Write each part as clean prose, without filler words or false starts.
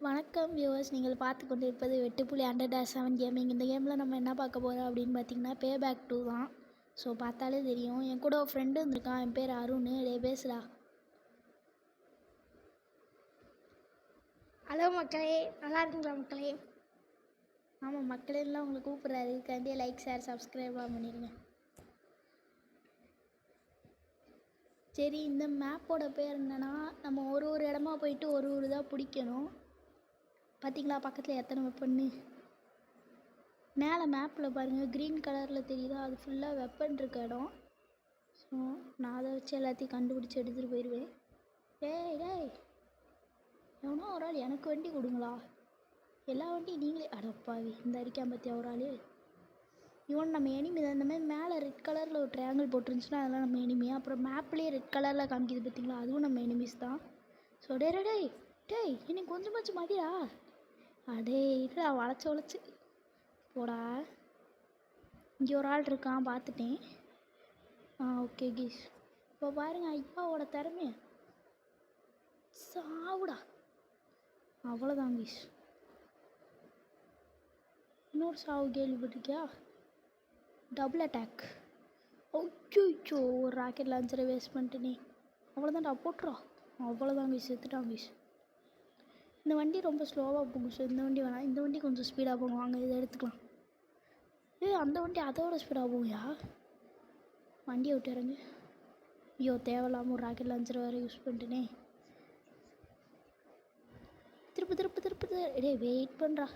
வணக்கம் வியூவர்ஸ், நீங்கள் பார்த்து கொண்டு இருப்பது வெட்டுப்புலி அண்டர்-7 கேமிங். இந்த கேமில் நம்ம என்ன பார்க்க போகிறோம் அப்படின்னு பார்த்தீங்கன்னா, பே பேக் 2 தான். ஸோ பார்த்தாலே தெரியும். என் கூட ஒரு ஃப்ரெண்டு வந்திருக்கான், என் பேர் அருண். பேசுடா. ஹலோ மக்களே, நல்லா இருக்குங்களா மக்களே? ஆமாம், மக்களெல்லாம் உங்களை கூப்பிட்றாரு. கண்டிப்பாக லைக், ஷேர், சப்ஸ்கிரைப்லாம் பண்ணிடுங்க. சரி, இந்த மேப்போட பேர் என்னென்னா, நம்ம ஒரு இடமா போயிட்டு ஒரு தான் பிடிக்கணும். பார்த்தீங்களா பக்கத்தில் எத்தனை வெப்பன்னு? மேலே மேப்பில் பாருங்கள், க்ரீன் கலரில் தெரியுதா? அது ஃபுல்லாக வெப்பன் இருக்க இடம். ஸோ நான் அதை வச்சு எல்லாத்தையும் கண்டுபிடிச்சி எடுத்துகிட்டு போயிடுவேன். டேய் எவனோ ஒரு ஆள் எனக்கு வண்டி கொடுங்களா? எல்லா வண்டியும் நீங்களே அடப்பாவி. இந்த அரிக்கான் பற்றி ஒரு ஆள் இவன் நம்ம எனிமி தான். இந்த மாதிரி மேலே ரெட் கலரில் ஒரு ட்ரையாங்கிள் போட்டுருந்துச்சுன்னா அதெல்லாம் நம்ம எனிமி. அப்புறம் மேப்லேயே ரெட் கலரில் காமிக்கிது பார்த்தீங்களா, அதுவும் நம்ம எனிமிஸ் தான். ஸோ டேய் இன்னைக்கு கொஞ்சமாச்சு மதியா. அடே இல்லைடா, வளைச்சு போடா. இங்கே ஒரு ஆள் இருக்கான், பார்த்துட்டேன். Okay keys. இப்போ பாருங்க ஐயாவோட திறமைய. சாவுடா. அவ்வளோதான் கீஸ். இன்னொரு சாவு கேள்விப்பட்டிருக்கியா? Double attack. ஓச்சோ, ஒரு ராக்கெட் லான்ச்சரை வேஸ்ட் பண்ணிட்டேனே. அவ்வளோதான்டா, போட்டுறா. அவ்வளோதான் கீஸ், செத்துட்டான் கீஸ். இந்த வண்டி ரொம்ப ஸ்லோவாக போகும். ஸோ இந்த வண்டி வேணாம், இந்த வண்டி கொஞ்சம் ஸ்பீடாக போகும். வாங்க இதை எடுத்துக்கலாம். அந்த வண்டி அதோட ஸ்பீடாக போகுயா? வண்டியை விட்டு இறங்கு. ஐயோ, தேவையில்லாமல் ஒரு ராக்கெட் லான்ச்சர் வேறு யூஸ் பண்ணிட்டேனே. திருப்பு டேய் வெயிட் பண்ணுறா.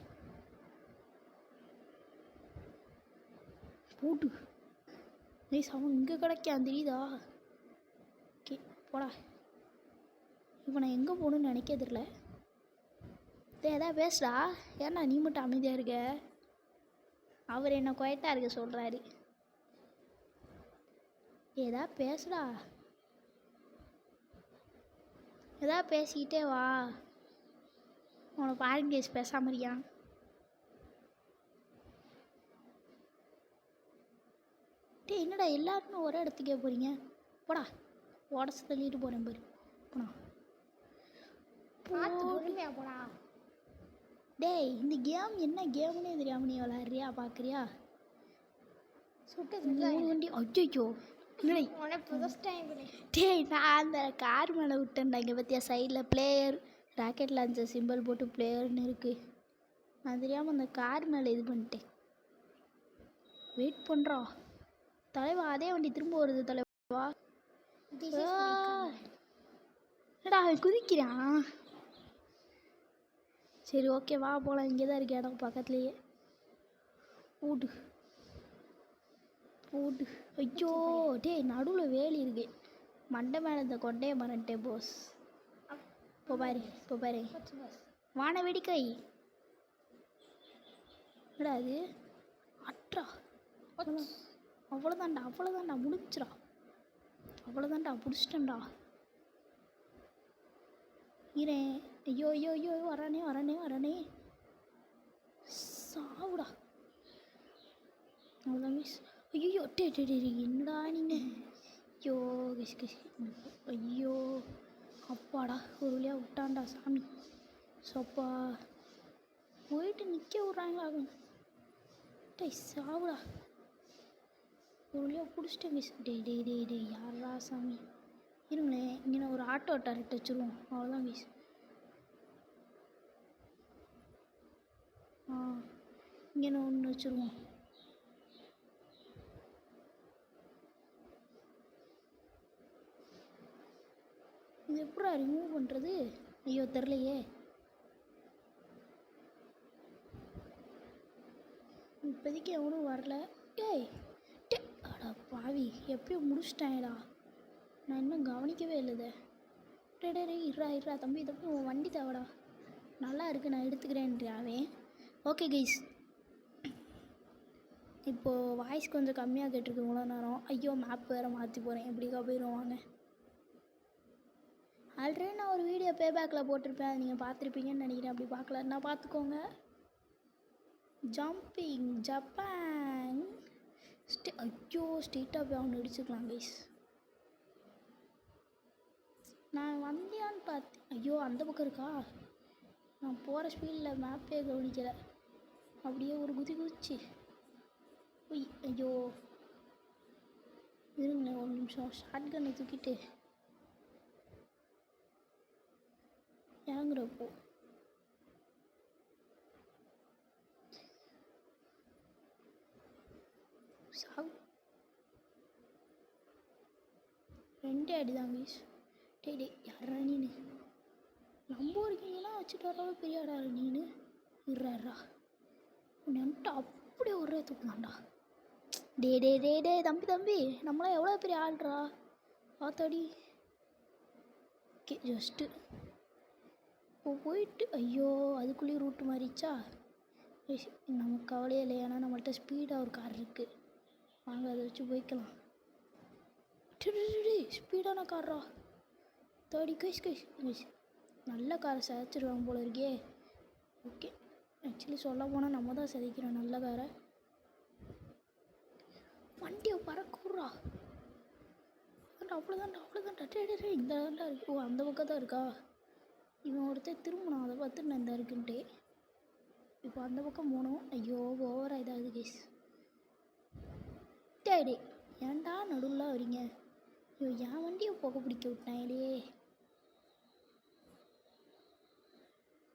போட்டு நைஸ். அவன் இங்கே கிடைக்கான் தெரியுதா? ஓகே போடா. இப்போ நான் எங்கே போகணுன்னு நினைக்க தெரியல. எதாவது பேசுடா. ஏன்னா நீ மட்டும் அமைதியாக இருக்க? அவர் என்ன குவைட்டாக இருக்க சொல்கிறாரு. ஏதா பேசுடா. ஏதா பேசிக்கிட்டே வா. உன பாருங்க கேஸ் பேசாமறியா? என்னடா எல்லாருமே ஒரே இடத்துக்கே போகிறீங்க? போடா. உடச்சு தள்ளிட்டு போகிறேன் பாரு. போடா. போடா. டேய் இந்த கேம் என்ன கேம்னே தெரியாம நீ விளாட்றியா? பார்க்குறியா? வண்டி. ஐயோ டேய், நான் அந்த கார் மேலே விட்டேன்டா. இங்கே பற்றியா சைடில் பிளேயர் ராக்கெட் லான்ச்சர் சிம்பிள் போட்டு பிளேயர்னு இருக்குது. நான் தெரியாமல் அந்த கார் மேலே இது பண்ணிட்டேன். வெயிட் பண்ணுறா தலைவா. அதே வண்டி திரும்ப வருது தலைவா. என்னடா அவன் குதிக்கிறான். சரி ஓகே வா போகலாம். இங்கே தான் இருக்கு இடம் பக்கத்துலேயே. போடு. ஐயோ டேய், நடுவில் வேலி இருக்கு. மண்டை மேலே இந்த கொண்டையை மறந்துட்டேன் போஸ். இப்போ பாரு வான வெடிக்கை. என்னடா அது? அட்ரா. அவ்வளோதான்டா முடிச்சிடா. அவ்வளோதான்டா பிடிச்சிட்டேன்டா. இரேன். ஐயோ வரானே. சாவுடா. அவ்வளோதான் மிஸ். ஐயோ டே என்னடா நீங்கள்? ஐயோ கஷ். ஐயோ அப்பாடா, ஒரு வழியாக விட்டான்டா சாமி. சப்பா போயிட்டு நிற்க விட்றாங்களாகும். டே சாவுடா. ஒரு வழியாக பிடிச்சிட்டேன் மிஸ். டேய் யாரா சாமி? இருங்களேன், இங்கே ஒரு ஆட்டோ டரெக்ட் வச்சுருவோம். அவ்வளோதான் மிஸ். இங்கே ஒன்று வச்சுருவோம். இது எப்படா ரிமூவ் பண்ணுறது? ஐயோ தெரிலையே. இப்போதைக்கு எவனும் வரல. டேய் அடா பாவி, எப்பயும் முடிச்சிட்டாங்கடா. நான் இன்னும் கவனிக்கவே இல்லைதே. டே இருடா தம்பி உன் வண்டி தேவைடா. நல்லா இருக்குது, நான் எடுத்துக்கிறேன்றாவே. ஓகே கைஸ், இப்போது வாய்ஸ் கொஞ்சம் கம்மியாக கேட்டிருக்கு இவ்வளோ நேரம். ஐயோ மேப் வேறு மாற்றி போகிறேன். எப்படிக்கா போயிடுவாங்க. ஆல்ரெடி நான் ஒரு வீடியோ பேபேக்கில் போட்டிருப்பேன், அது நீங்கள் பார்த்துருப்பீங்கன்னு நினைக்கிறேன். அப்படி பார்க்கலன்னா பார்த்துக்கோங்க. ஜம்பிங் ஜப்பான் ஐயோ ஸ்ட்ரெயிட்டாக போய் அவனை அடிச்சுக்கலாம் கைஸ். நான் வந்தியான்னு பார்த்தேன். ஐயோ அந்த பக்கம் இருக்கா? நான் போகிற ஸ்பீடில் மேப்பே கவனிக்கலை, அப்படியே ஒரு குதி குதிச்சு. உய் ஐயோ, இருங்க ஒரு நிமிஷம். ஷார்ட் கன்னை தூக்கிட்டு இறங்குறப்போ சாவு. 2 அடிதான் வீஸ். டே யாரா நீனு? நம்ம இருக்கீங்களா வச்சுட்டு வர்றாலும் பெரிய ஆடா நீனு. இருறா நென்ட்டு அப்படியே ஒரே தூக்கலாம்டா. டே தம்பி நம்மளாம் எவ்வளோ பெரிய ஆள்றா ஆத்தாடி. ஓகே ஜஸ்ட்டு இப்போ போயிட்டு ஐயோ அதுக்குள்ளேயே ரூட்டு மாறிச்சா. நமக்கு கவலையே இல்லை, ஏன்னா நம்மள்கிட்ட ஸ்பீடாக ஒரு கார் இருக்குது. வாங்க அதை வச்சு போய்க்கலாம். ஸ்பீடான கார்ரா தேடி கைஸ் நல்ல காரை சிதைச்சிருவாங்க போல இருக்கே. ஓகே ஆக்சுவலி சொல்ல போனால் நம்ம தான் சிதைக்கிறோம் நல்ல காரை. வண்டியை பறக்குறா. அவ்வளோதான்டா டே இந்த இருக்கு. ஓ அந்த பக்கம் தான் இருக்கா. இவன் ஒருத்தர் திரும்பணும், அதை பார்த்து நான் இந்த இருக்குன்ட்டு இப்போ அந்த பக்கம் போகணும். ஐயோ ஓவராக இதாகுது கேஸ். டே ஏன்டா நடுவில் வரீங்க? ஐயோ என் வண்டியை போக பிடிக்க விட்டாங்களே.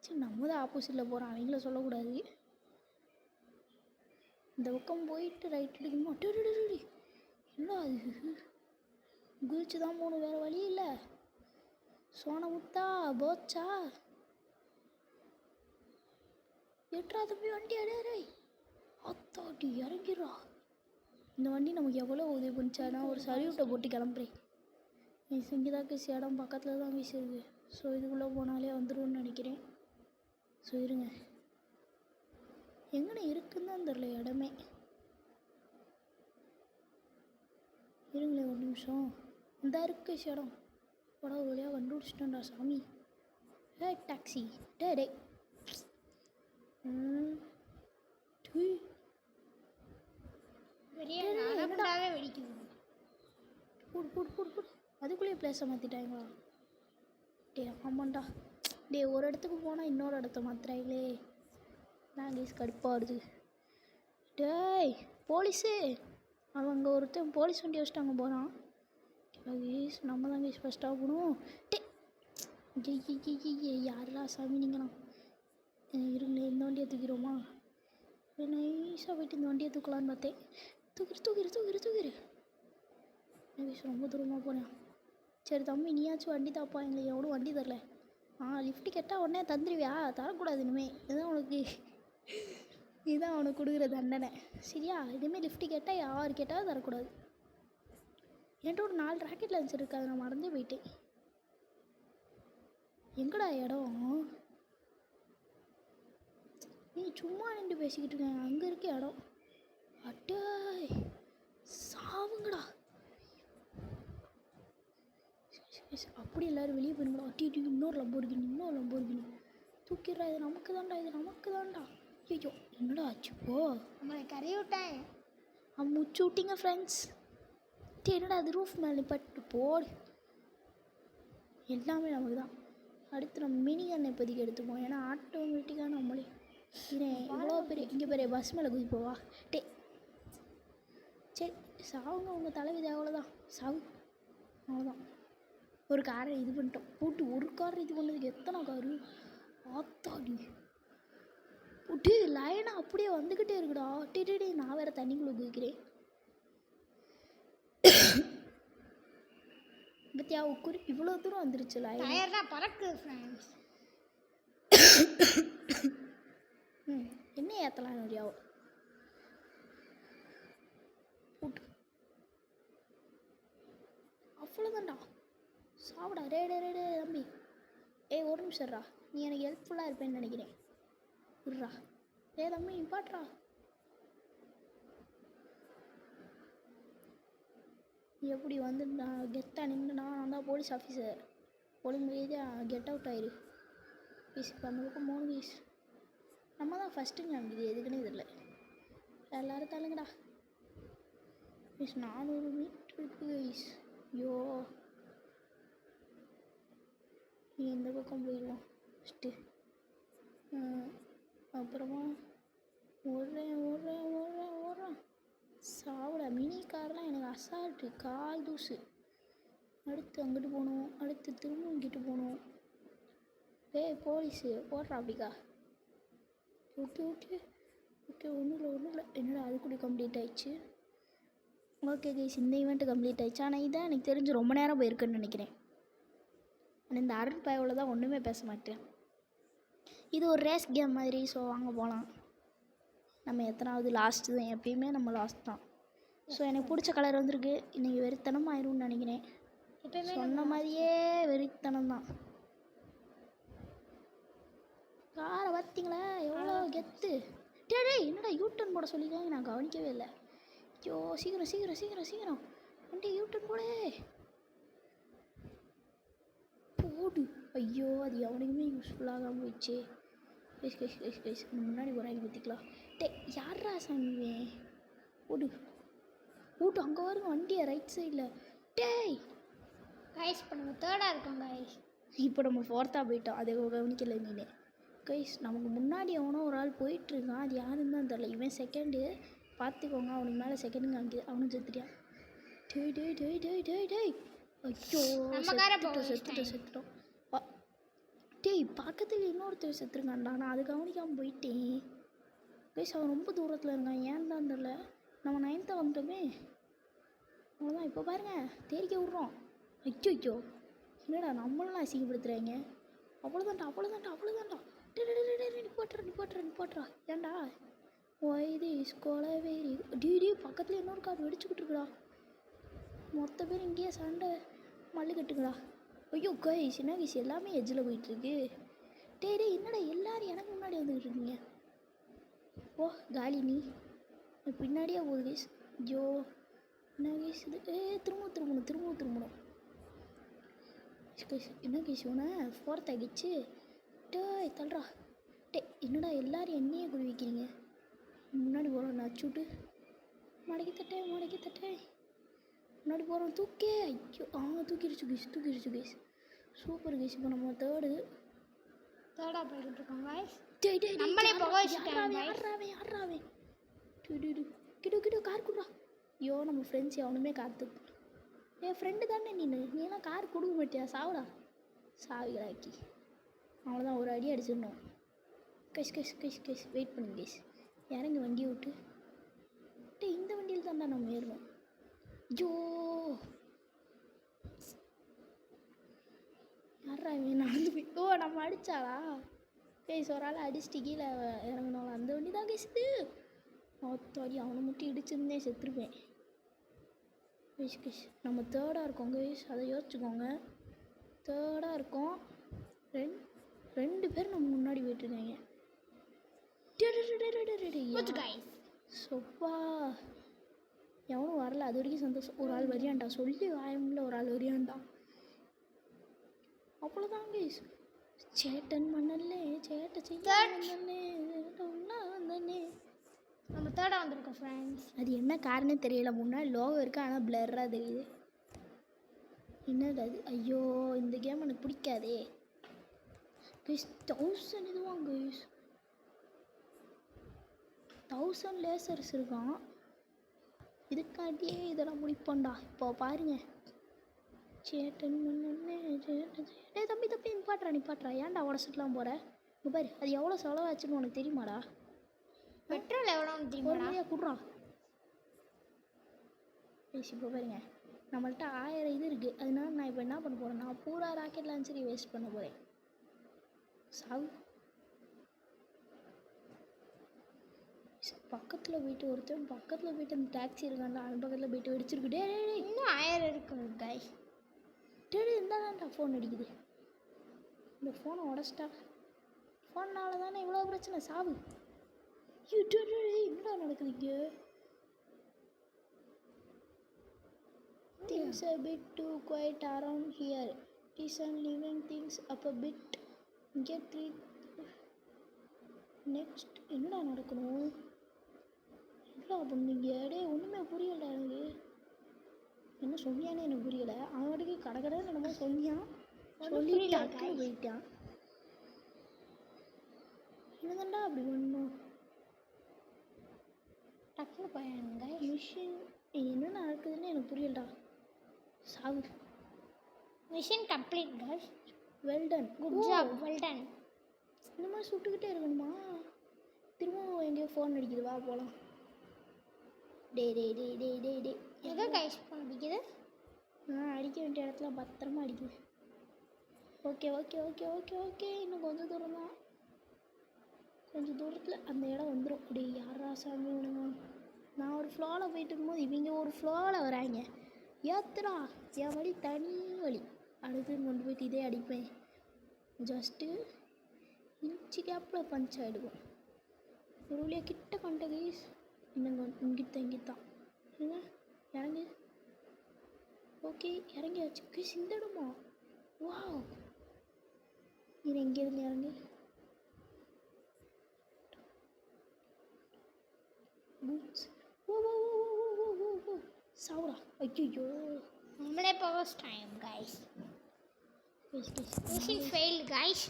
சரி நம்ம தான் ஆப்போசிட்டில் போகிறோம், அவங்கள சொல்லக்கூடாது. இந்த பக்கம் போயிட்டு ரைட் எடுக்கணுமா? என்ன அது குதிச்சு தான் போகணும், வேறு வழி இல்லை. சோனமுத்தா போச்சா எட்ரா தம்பி வண்டி அடையறே. அத்தாட்டி இறங்கிடுறா. இந்த வண்டி நமக்கு எவ்வளோ உதவி பண்ணிச்சானா ஒரு சல்யூட்டை போட்டு கிளம்புறேன். இங்கே தான் கேஸ் இடம் பக்கத்தில் தான் கேஸ் இருக்குது. ஸோ இதுக்குள்ளே போனாலே வந்துடும்னு நினைக்கிறேன். ஸோ இருங்க எங்கன்னு இருக்குன்னு தான் தெரில இடமே. இருங்களேன் ஒரு நிமிஷம். இந்த இருக்கு இடம் படம் ஒரு வழியாக கண்டுபிடிச்சிட்டோம்டா சாமி. டாக்ஸி டே வெடிக்குது. போடு அதுக்குள்ளேயே பிளேஸை மாற்றிட்டாங்களா? ஆமாண்டா. ஒரு இடத்துக்கு போனால் இன்னொரு இடத்த மாற்றுறாங்களே. நான் கேஸ் கடுப்பாடுது. டேய் போலீஸு, அவன் அங்கே ஒருத்தன் போலீஸ் வண்டி வச்சுட்டு அங்கே போகிறான். கேஸ் நம்ம தான் கேஸ் ஃபஸ்ட்டாக போகணும். யாரா சாமி நீங்கண்ணா? இருங்களே இந்த வண்டியை தூக்கிடுவோமா? நைஸாக போயிட்டு இந்த வண்டியை தூக்கலான்னு பார்த்தேன். தூக்கிடு ரொம்ப தூரமாக போனேன். சரி தம்பி நீயாச்சும் வண்டி தாப்பா, எங்களுக்கு எவ்வளோ வண்டி தரல. லிஃப்ட்டு கேட்டால் உடனே தந்துடுவியா? தரக்கூடாது இனிமேல். இதுதான் அவனுக்கு கொடுக்குற தண்டனை சரியா? இனிமேல் லிஃப்ட்டு கேட்டால் யார் கேட்டாலும் தரக்கூடாது. என்கிட்ட ஒரு 4 ராக்கெட் லான்ச்சர் இருக்குது, அதை நான் மறந்தே போயிட்டேன். எங்கடா இடம்? நீ சும்மா நின்று பேசிக்கிட்டு இருக்கேன், அங்கே இருக்க இடம். அட்டாய் சாவுங்கடா. அப்படி எல்லோரும் வெளியே போயிருங்களா? இன்னொரு லம்போர்கினி தூக்கிடுறா. இது நமக்கு தான்டா. ஐயோ என்னடா ஆச்சுப்போ? நம்மளை கரையை விட்டேன். முச்சு விட்டீங்க ஃப்ரெண்ட்ஸ். என்னடா அது ரூஃப் மேலே பட்டு போடு. எல்லாமே நமக்கு தான். அடுத்து நம்ம மினி கன்னை இப்போதைக்கு எடுத்துப்போம், ஏன்னா ஆட்டோமேட்டிக்காக நம்மளே இவ்வளோ பெரிய இங்கே பெரிய பஸ் மேலே குதிப்போவா? சரி சாவுங்க, உங்கள் தலைவிதி அவ்வளோதான். சாவு அவ்வளோதான். ஒரு காரை இது பண்ணிட்டோம். போட்டு ஒரு காரை இது பண்ணதுக்கு எத்தனை காரு ஆத்தாடி. லைனாக அப்படியே வந்துக்கிட்டே இருக்குடா. நான் வேறு தண்ணிக்குள்ளே குதிக்கிறேன். பத்தியா இவ்வளோ தூரம் வந்துருச்சு லைன். பறக்கு ஃப்ரெண்ட்ஸ். என்ன ஏற்றலாம் நிறையாவோ போட்டு அவ்வளோதான்டா. சாப்பிடா ரே தம்பி. ஒரு நிமிஷம்டா, நீ எனக்கு ஹெல்ப்ஃபுல்லாக இருப்பேன்னு நினைக்கிறேன். விட்றா தம்பி நிப்பாட்றா. எப்படி வந்து நான் கெத்தாக நின்றுனா நான் தான் போலீஸ் ஆஃபீஸர். ஒழுங்கு ரீதியாக கெட் அவுட் ஆயிரு ப்ளீஸ். இப்போ அந்த பக்கம் 3 வீஸ் நம்ம தான் ஃபஸ்ட்டுங்க. இது எதுக்குன்னு தெரியல. எல்லோரும் தள்ளுங்கடா ப்ளீஸ். 400 மீட்டர் இருக்குது வீஸ். ஐயோ நீ இந்த பக்கம் போயிடுவோம் ஃபஸ்ட்டு. அப்புறமா ஓடுறேன் சாவுடா. மினி கார்லாம் எனக்கு அசால்ட்டு, கால் தூசு. அடுத்து அங்கிட்டு போகணும், அடுத்து திரும்ப இங்கிட்டு போகணும். டேய் போலீஸு ஓடுறா அப்படிக்கா. ஓகே ஓகே ஓகே, ஒன்றும் இல்லை. என்னடா அது கூட கம்ப்ளீட் ஆயிடுச்சு. ஓகே கைஸ், இந்த ஈவெண்ட்டு கம்ப்ளீட் ஆயிடுச்சு. ஆனால் இதான் எனக்கு தெரிஞ்சு ரொம்ப நேரம் போயிருக்குன்னு நினைக்கிறேன். ஆனால் இந்த அருள் பயவில் தான் ஒன்றுமே பேச மாட்டேன். இது ஒரு ரேஸ் கேம் மாதிரி. ஸோ வாங்க போகலாம். நம்ம எத்தனாவது லாஸ்ட்டு தான், எப்பயுமே நம்ம லாஸ்ட் தான். ஸோ எனக்கு பிடிச்ச கலர் வந்திருக்கு. இன்றைக்கி வெறித்தனம் ஆயிரும்னு நினைக்கிறேன். சொன்ன மாதிரியே வெறித்தனம் தான். காரை பார்த்தீங்களா எவ்வளோ கெத்து. டேய் என்னடா யூட்டன் போட சொல்லியிருக்காங்க, நான் கவனிக்கவே இல்லை. ஐயோ சீக்கிரம் வண்டி யூட்டன் போடு. போடு. ஐயோ அது எவனுக்குமே யூஸ்ஃபுல்லாகாமல் போயிடுச்சு. கைஸ் முன்னாடி போகிறாங்க பார்த்திக்கலாம். யாரா சாமி ஓடு அங்கே வருங்க வண்டியை ரைட் சைடில். டேய் கைஸ் இப்போ நம்ம தேர்டாக இருக்கோம் கைஸ். இப்போ நம்ம ஃபோர்த்தாக போயிட்டோம், அதை கவனிக்கலை நீனே. கைஸ் நமக்கு முன்னாடி அவனோ ஒரு ஆள் போயிட்டுருக்கான், அது யாருன்னு தான் தெரில. இவன் செகண்டு பார்த்துக்கோங்க, அவனுக்கு மேலே செகண்டுங்க அங்கே அவனும் செத்துட்டியான். டேய் ஐயோ செத்துட்டோம். டேய் பக்கத்தில் இன்னொருத்தர் செத்துருக்கான்டா, நான் அது கவனிக்காமல் போயிட்டேன். கைஸ் அவன் ரொம்ப தூரத்தில் இருக்கான், ஏன் தான் தெரில. நம்ம 9th வந்துட்டோமே, அவ்வளோதான். இப்போ பாருங்கள் தேரிக்க விட்றோம். ஐயோ என்னடா நம்மளாம் அசிங்கப்படுத்துகிறாங்க. அவ்வளோதான்டா. நிப்பாட்டுறா. ஏன்டா இது கொலவேரி. டிடி பக்கத்தில் இன்னொரு கார் வெடிச்சுக்கிட்டு இருக்குடா. மொத்த பேர் இங்கேயே சண்டை மல்லுக்கட்டுங்களா. ஐயோ கைஸ் என்ன கைஸ் எல்லாமே எஜ்ஜில் போயிட்டுருக்கு. டேய் என்னடா எல்லோரும் எனக்கு முன்னாடி வந்துக்கிட்டு இருக்கீங்க. ஓ காலி நீ பின்னாடியே போகுது கைஸ். ஐயோ என்ன கைஸ் இது. திரும்பணும். என்ன கைஸ் உன 4th ஆகிடுச்சு. டேய் தள்ளுறா. என்னடா எல்லோரும் என்னையே குறி வைக்கிறீங்க. முன்னாடி போகிறோம் நச்சுட்டு. மடக்கி தட்டேன். முன்னாடி போகிறோம் தூக்கே. ஐயோ தூக்கிடுச்சு கைஸ். Super guys. இப்போ நம்ம தேர்டாக போய்கிட்டு இருக்கோம் கைஸ். டேய் நம்மளே போக வச்சுட்டாங்க. யாராவே கிட்ட கார் கொடுறா. ஐயோ நம்ம ஃப்ரெண்ட்ஸ் எவனுமே காத்து. என் ஃப்ரெண்டு தானே நீலாம் கார் கொடுக்க மாட்டியா, சாவுடா சாவிகளாக்கி. அவ்வளோதான், ஒரு அடி அடிச்சிடணும். கைஸ் வெயிட் பண்ணுங்க கைஸ். இறங்கி வண்டியை விட்டு. இந்த வண்டியில் தான்டா நம்ம ஏறணும். ஐயோ யாரா நடந்து போய். ஓ நம்ம அடித்தாளா கைஸ். ஒரு ஆள் அடிச்சுட்டு கீழே இறங்கணும். அந்த வண்டி தான் கைஸ் இது. மொத்தடி அவனை மட்டும் இடிச்சிருந்தேன் செத்துருப்பேன். கைஸ் நம்ம தேர்டாக இருக்கோம் கைஸ், அதை யோசிச்சுக்கோங்க. தேர்டாக இருக்கோம். ரெண்டு பேர் நம்ம முன்னாடி போயிட்டுருக்காங்க. சொப்பா எவனும் வரல, அது வரைக்கும் சந்தோஷம். ஒரு ஆள் வரியான்டா, சொல்லி வாயமில்ல, ஒரு ஆள் வரியான்டா. அவ்வளோதான் கைஸ். சேட்டன் மண்ணல்லே சேட்டை செய்யலே. நம்ம தேர்டாக வந்திருக்கோம் ஃப்ரெண்ட்ஸ். அது என்ன காரணம் தெரியல. முன்னாடி லோகோ இருக்குது, ஆனால் பிளர்ராக தெரியுது. என்னது அது. ஐயோ இந்த கேம் எனக்கு பிடிக்காதே கைஸ். 1000 இதுவாங்க கைஸ். 1000 லேசர்ஸ் இருக்கான். இதுக்காண்டியே இதெல்லாம் முடிப்போண்டா. இப்போ பாருங்க. சேட்டன் தம்பி நிப்பாட்றா. ஏன்டா உடச்சிட்டுலாம் போகிற. இப்போ பாரு அது எவ்வளோ செலவாச்சுன்னு உனக்கு தெரியுமாடா. பெட்ரோல் எவ்வளோன்னு தெரியுமா குடுறா. கைஸ் இப்போ பாருங்க, நம்மள்ட்ட 1000 இது இருக்குது. அதனால நான் இப்போ என்ன பண்ண போகிறேன், நான் பூரா ராக்கெட் லான்ச்சரி வேஸ்ட் பண்ண போகிறேன். சாவு. பக்கத்தில் போயிட்டு அந்த டாக்ஸி இருக்காண்டா, அது பக்கத்தில் போயிட்டு வெடிச்சிருக்கு. டே இன்னும் 1000 இருக்குது கைஸ். இருந்தாண்டா ஃபோன் அடிக்குது. இந்த ஃபோனை உடச்சிட்டா. ஃபோன்னால தானே இவ்வளோ பிரச்சனை. சாவு. என்னடா நடக்குது இங்கே. Things a bit too quiet around here. Decent living things up a bit. Get rid. Next என்னடா நடக்கணும். என்னடா பண்ணீங்க. ஒன்றுமே புரியலை எனக்கு. என்ன சொன்னியானே எனக்கு புரியலை. அவனுக்கு கடை என்னமோ சொன்னியான், சொல்லிட்டு போயிட்டான். என்னதான்டா அப்படி பண்ணணும்? டக்குனு போயானுங்க மிஷின் என்ன நடக்குதுன்னு எனக்கு புரியலடா. சாவு. Mission complete guys. Well done. Good job, well done. இந்த மாதிரி சுட்டுக்கிட்டே இருக்கணுமா? திரும்பவும் எங்கேயோ ஃபோன் அடிக்குது, வா போகலாம். டே டே டே டே டே டே எங்கே கைஸ் ஃபோன் அடிக்குது? அடிக்க வேண்டிய இடத்துல பத்திரமா அடிக்குது. Okay okay okay okay okay, இன்னும் கொஞ்சம் தூரம் தான். கொஞ்சம் தூரத்தில் அந்த இடம் வந்துடும். அப்படி யாரா சாமி விடுங்க. நான் ஒரு ஃப்ளோவில் போயிட்டு இருக்கும்போது இவங்க ஒரு ஃப்ளோவில் வராங்க. ஏத்துறா என் வழி தனி வழி. அடுத்து கொண்டு போயிட்டு இதே அடிப்பேன். ஜஸ்ட்டு இன்ச்சு கேப்பில் பஞ்ச் ஆகிடுவோம். ஒரு வழியாக கிட்ட கொண்ட கைஸ். இன்னும் இங்கித்தான் இல்லைங்க. இறங்கு. ஓகே இறங்கியாச்சு கைஸ். இந்த இடமா? வா, இது எங்கேருந்து இறங்கு. பூட்ஸ். ஓ ஓ ஓ ஓ ஓ ஓ ஓ சாவுடா. ஐயோ நம்மளே powers time guys. Mission fail guys.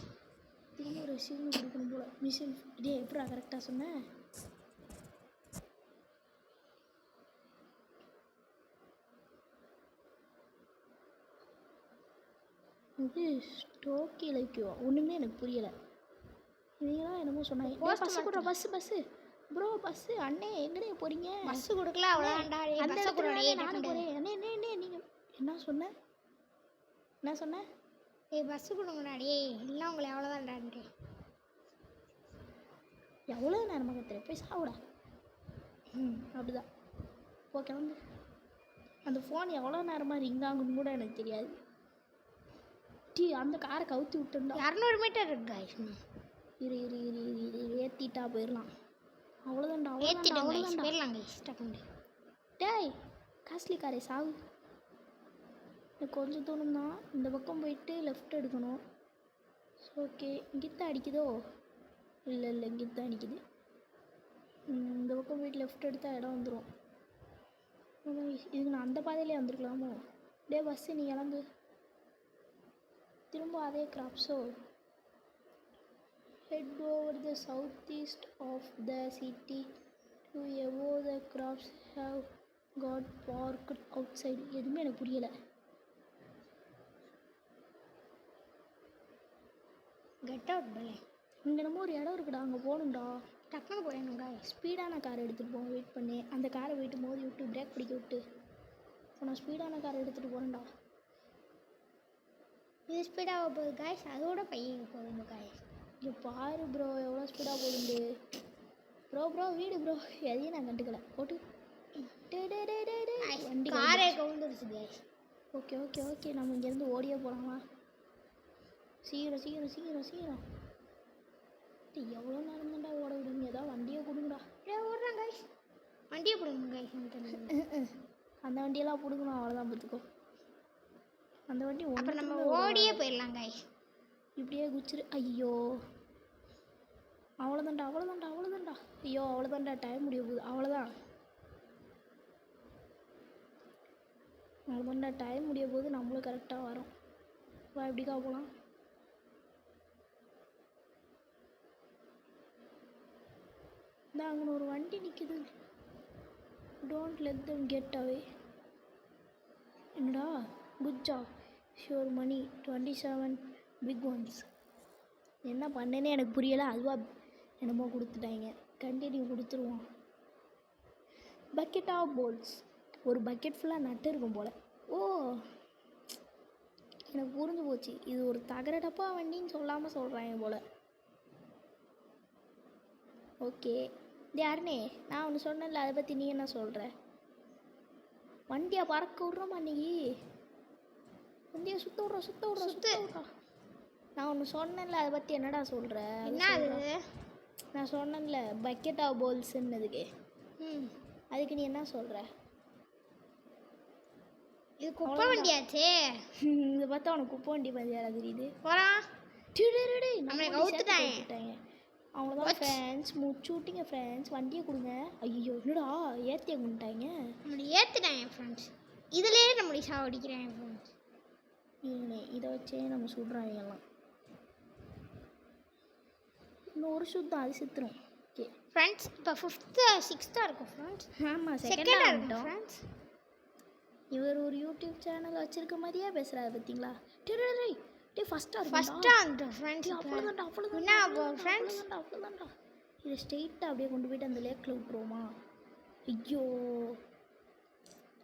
திரும்ப ஒரு ரெசியூம் கொடுக்கணும் போல. மிஷன் டே எப்படா கரெக்டாக சொன்னேன்? இது ஸ்டோக்கி லைக்கியோ ஒன்றுமே எனக்கு புரியலை. இவங்களாம் என்னமோ சொன்னாங்க. பஸ்ஸு கூட பஸ்ஸு ப்ரோ பஸ்ஸு. அண்ணே எங்கடே போகிறீங்க? பஸ்ஸு கொடுக்கல அவ்வளோதான்டா. அந்த பஸ்ஸை இடத்துல கூட நானும் போகிறேன். அண்ணே அண்ணே அண்ணே நீங்கள் என்ன சொன்னேன்? என்ன சொன்னேன்? ஏய் பஸ்ஸு கொடுங்கடாடி, எல்லாம் உங்களை எவ்வளோதான்டான்ட்டு. எவ்வளோ நேரமாக கத்துறேன், போய் சாப்பிடா. அப்படிதான் போ கிளம்பு. அந்த ஃபோன் எவ்வளோ நேரமாக ரிங் ஆகுன்னு கூட எனக்கு தெரியாது. அந்த காரை கவுத்தி விட்டுருந்தா 200 மீட்டர் இருக்கு கைஸ். இரு இரு இரு இரு இரு ஏற்றிட்டா போயிடலாம். அவ்வளோதான்டா ஏற்றிட்டோம் கைஸ், அவ்வளோதான்டா. போயிடலாம் கைஸ் டக்குண்டு. டேய் காஸ்ட்லி காரே சாவு. கொஞ்சம் தூரம் தான். இந்த பக்கம் போயிட்டு லெஃப்ட் எடுக்கணும். ஓகே இங்கித்தான் அடிக்குதோ? இல்லை இல்லை இங்கித்தான் அடிக்குது. இந்த பக்கம் போயிட்டு லெஃப்ட் எடுத்தால் இடம் வந்துடும். இதுக்கு நான் அந்த பாதையிலே வந்துருக்கலாமோ? டே பஸ்ஸு நீ கிளம்பு. திரும்ப அதே கிராப்ஸோ. Head over the south east of the city to எவோ the crops have got parked outside. எதுவுமே எனக்கு புரியலை. கெட் அவுட் பலே. இங்கே என்னமோ ஒரு இடம் இருக்குடா, அங்கே போகணும்டா. டக்குனு போயிடணும் கைஸ். ஸ்பீடான காரை எடுத்துகிட்டு போவோம். வெயிட் பண்ணி அந்த காரை போயிட்டு மோதி விட்டு பிரேக் பிடிக்க விட்டு இப்போ நான் ஸ்பீடான காரை எடுத்துகிட்டு போகிறேன்டா. இது ஸ்பீடாக போகுது கைஸ், அதோட பையன் போகுது கைஸ். இங்கே பாரு ப்ரோ எவ்வளோ ஸ்பீடாக போகுது. ப்ரோ வீடு ப்ரோ எதையும் நான் கண்டுக்கல. போட்டு வண்டி காரே கவுந்துருச்சு கைஸ். ஓகே ஓகே ஓகே, நம்ம இங்கேருந்து ஓடியே போகலாமா? சீக்கிரம் சீக்கிரம் சீக்கிரம் சீக்கிரம். எவ்வளோ நேரம் தான்டா ஓட விடுங்க? ஏதாவது வண்டியை கொடுங்கடா. ஓடுறான் கைஸ். வண்டியை கொடுங்க கைஸ். அந்த வண்டியெல்லாம் பிடுங்கணும், அவ்வளோதான் பார்த்துக்கோ. அந்த வண்டி அப்புறம் நம்ம ஓடியே போயிடலாம் கைஸ். இப்படியே குச்சிரு. ஐயோ அவ்வளோதான்டா அவ்வளோதான்டா அவ்வளோதான்டா. ஐயோ அவ்வளோதான்டா, டைம் முடிய போகுது. அவ்வளோதான்டா டைம் முடிய போகுது. நம்மளும் கரெக்டாக வரோம். வா எப்படிக்கா போகலாம்? இந்த அங்கே ஒரு வண்டி நிற்கிது. Don't let them get away. என்னடா குட் ஜாப் ஷோர் மணி 27 பிக் ஒன்ஸ். என்ன பண்ணேன்னே எனக்கு புரியலை. அதுவாக என்னமோ கொடுத்துட்டாங்க. கண்டினியூ கொடுத்துருவோம். Bucket of balls. ஒரு பக்கெட் ஃபுல்லாக நட்டு இருக்கும் போல். ஓ எனக்கு புரிஞ்சு போச்சு. இது ஒரு தகர டப்பா வண்டின்னு சொல்லாமல் சொல்கிறாங்க போல். ஓகே இது யாருனே நான் ஒன்று சொன்னேன்ல, அதை பற்றி நீ என்ன சொல்கிற? வண்டியை பறக்க விட்றோமா அன்றைக்கி? வண்டியை சுற்ற விட்றா. நான் ஒன்று சொன்னேன்ல, அதை பற்றி என்னடா சொல்கிற? என்ன அது? நான் சொன்னேன்ல பக்கெட் ஆஃப் போல்ஸுன்னதுக்கு. அதுக்கு நீ என்ன சொல்கிற? இது குப்பை வண்டியாச்சே. இதை பார்த்தா உனக்கு குப்பை வண்டி மாதிரியா தெரியுது? போகிறான். நம்மளை கவுத்துட்டாங்க. அவ்வளோதான் ஃப்ரெண்ட்ஸ், மூச்சு விட்டிங்க ஃப்ரெண்ட்ஸ். வண்டியை கொடுங்க. ஐயோ என்னடா ஏற்றிய கொண்டுட்டாங்க. நம்மளை ஏற்றுட்டாங்க ஃப்ரெண்ட்ஸ். இதுலேயே நம்மளை சாவடிக்கிறாங்க ஃப்ரெண்ட்ஸ். இதை வச்சே நம்ம சுடுறாங்க எல்லாம். இன்னும் ஒரு ஷூட் தான், அது செத்துரும். ஓகே ஃப்ரெண்ட்ஸ் இப்போ 5th 6th இருக்கும் ஃப்ரெண்ட்ஸ். ஆமாம் செகண்டாக செகண்டாக இருக்கும் வந்துட்டோம். ஃப்ரெண்ட்ஸ். இவர் ஒரு யூடியூப் சேனல் வச்சிருக்க மாதிரியே பேசுகிறாரு பார்த்தீங்களா? டே ஃபஸ்ட்டாக ஃபஸ்ட்டாக வந்துட்டோம் ஃப்ரெண்ட்ஸ். அவ்வளோதான்டா என்ன ஆகும் ஃப்ரெண்ட்ஸ்? அவ்வளோதான்டா. இதை ஸ்ட்ரெயிட்டாக அப்படியே கொண்டு போயிட்டு அந்த லேக்கில் விட்டுருவோமா? ஐயோ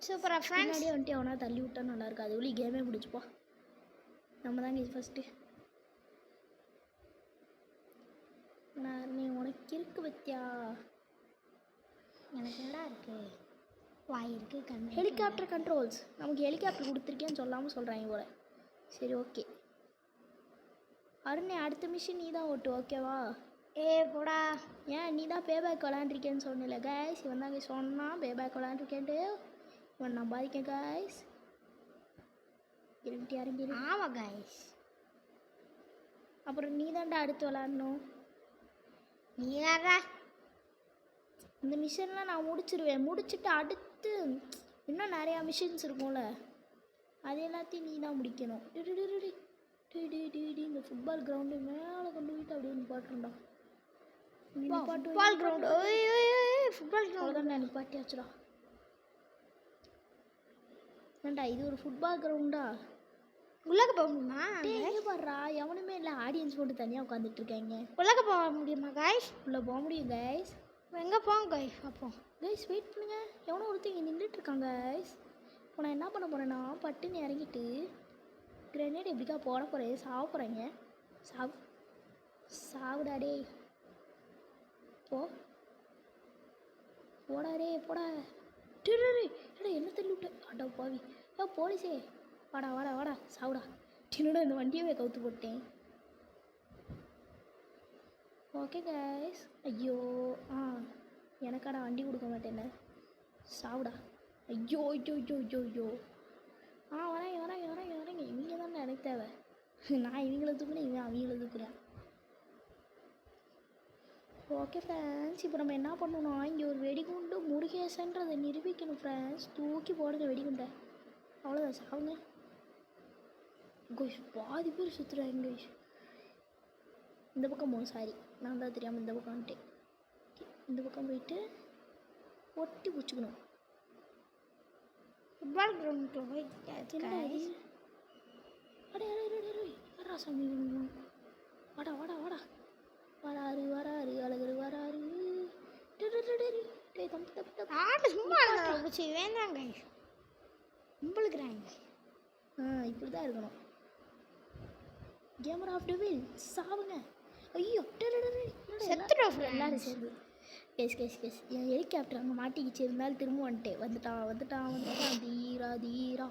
சூப்பராக ஃப்ரெண்ட்ஸ். முன்னாடியே வந்துட்டு அவனா தள்ளி விட்டா நல்லா இருக்கு. அது வழி கேமே பிடிச்சிப்பா. நம்ம தாங்க இது ஃபஸ்ட்டு. நான் நீ உனக்கு இருக்கு பத்தியா? எனக்கு என்னடா இருக்கு? வாய் இருக்கு, கண். Helicopter controls. நமக்கு ஹெலிகாப்டர் கொடுத்துருக்கேன்னு சொல்லாமல் சொல்கிறாங்க போல. சரி ஓகே அருணே, அடுத்த மிஷின் நீ தான் ஓட்டு ஓகேவா? போடா. ஏன் நீ தான் பேபேக் விளாண்டுருக்கேன்னு சொன்னில கைஸ். இவன் தாங்க சொன்னான் பேபேக் விளாண்டுருக்கேன்ட்டு. இவன் நான் பாதிக்கேன் கைஸ். இறங்கி ஆமாம் கைஸ். அப்புறம் நீ தான்டா அடுத்து விளாடணும். நீ யாரா? இந்த மிஷின்லாம் நான் முடிச்சிருவேன். முடிச்சுட்டு அடுத்து இன்னும் நிறையா மிஷின்ஸ் இருக்கும்ல, அது எல்லாத்தையும் நீ தான் முடிக்கணும். இந்த ஃபுட்பால் கிரவுண்டு மேலே கொண்டு போயிட்டு அப்படியே நிப்பாட்டுறா. Football ground. ஃபுட்பால் கிரவுண்டு தான் நான் நிப்பாட்டியாச்சுடா. ஏன்டா இது ஒரு ஃபுட்பால் கிரவுண்டா? உள்ளக போக முடியுமா? எங்கே பாடுறா, எவனுமே இல்லை. ஆடியன்ஸ் மட்டும் தனியாக உட்காந்துட்டு இருக்காங்க. உள்ளக போக முடியுமா கைஸ்? உள்ளே போக முடியும் கைஸ். எங்கே போங்க கைஸ்? அப்போ கைஸ் வெயிட் பண்ணுங்க. எவனோ ஒருத்தர் இங்கே நின்றுட்டு இருக்காங்க கைஸ். இப்போ நான் என்ன பண்ண போகிறேன்னா பட்டுன்னு இறங்கிட்டு கிரனேட் எப்படிக்கா போட போகிறேன். சாவ போகிறேங்க. சாவுடாடே. போடாடே போடா. என்ன தள்ளி விட்டு அடா பாவி. போலீஸே வாடா வாடா வாடா சாவுடா. சின்னடா இந்த வண்டியவே கவுத்து போட்டேன். Okay guys. ஐயோ எனக்காடா வண்டி கொடுக்க மாட்டேன்னு சாவுடா. ஐயோ ஐயோ ஐயோ ஐயோ ஐயோ. வரேங்க. இவங்க தானே எனக்கு தேவை. நான் இவங்கள தூக்குறேன், இவன் அவங்கள தூக்குறேன். ஓகே ஃப்ரெண்ட்ஸ், இப்போ நம்ம என்ன பண்ணணும்னா இங்கே ஒரு வெடிகுண்டு முருகேசன்றதை நிரூபிக்கணும் ஃப்ரெண்ட்ஸ். தூக்கி போடுங்க வெடிகுண்டை. அவ்வளோதான் சாவுங்க. கோஷ் பாதி பேர் சுற்றுறாங்க கோஷ். இந்த பக்கம் போகணும். சாரி நான் தான் தெரியாமல் இந்த பக்கம் வந்துட்டேன். இந்த பக்கம் போயிட்டு ஒட்டி பிடிச்சிக்கணும். ஃபுட்பால் கிரவுண்டு போய் யாரா சாமி? வாடா வாடா வாடா. வராரு அழகரு வராரு. ஆடு சும்மா வச்சு வேண்டாம் கைஸ். கும்பலுக்குறாங்க. இப்படி தான் இருக்கணும். கேமரா ஆஃப் டெவில் சாவுங்க. ஐயோ செத்துடும் எல்லாரும் சேர்ந்து. கேஸ் என் ஹெலிகாப்டர் அங்கே மாட்டிக்கிச்சு. இருந்தாலும் திரும்ப வந்துட்டான். தீரா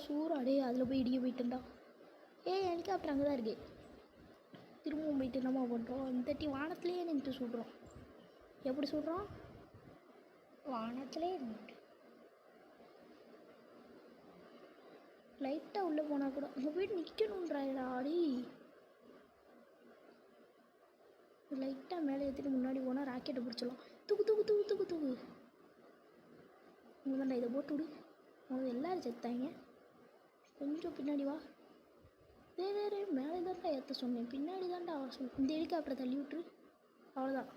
சூரா டே அதில் போய் இடிக்க போயிட்டுண்டா. ஹெலிகாப்டர் அங்கே தான் இருக்கு. திரும்பவும் போயிட்டு என்னம்மா பண்ணுறோம்? இந்த தட்டி வானத்துலேயே நின்று சுடுறோம். எப்படி சுடுறோம்? வானத்திலே இருந்துட்டு லைட்டாக உள்ளே போனால் கூட அங்கே போயிட்டு நிற்கணுன்றாடா. ஆடி லைட்டாக மேலே ஏற்றிட்டு முன்னாடி போனால் ராக்கெட்டை பிடிச்சிடலாம். தூக்கு. தாண்டா இதை போட்டு விடு. அவங்க எல்லோரும் செத்தாங்க. கொஞ்சம் பின்னாடி வா. மேலே தான்டா ஏற்ற சொன்னேன், பின்னாடி தான்டா அவ சொன்னேன். இந்த ஹெலிகாப்டரை தள்ளி விட்டுரு. அவ்வளோதான்.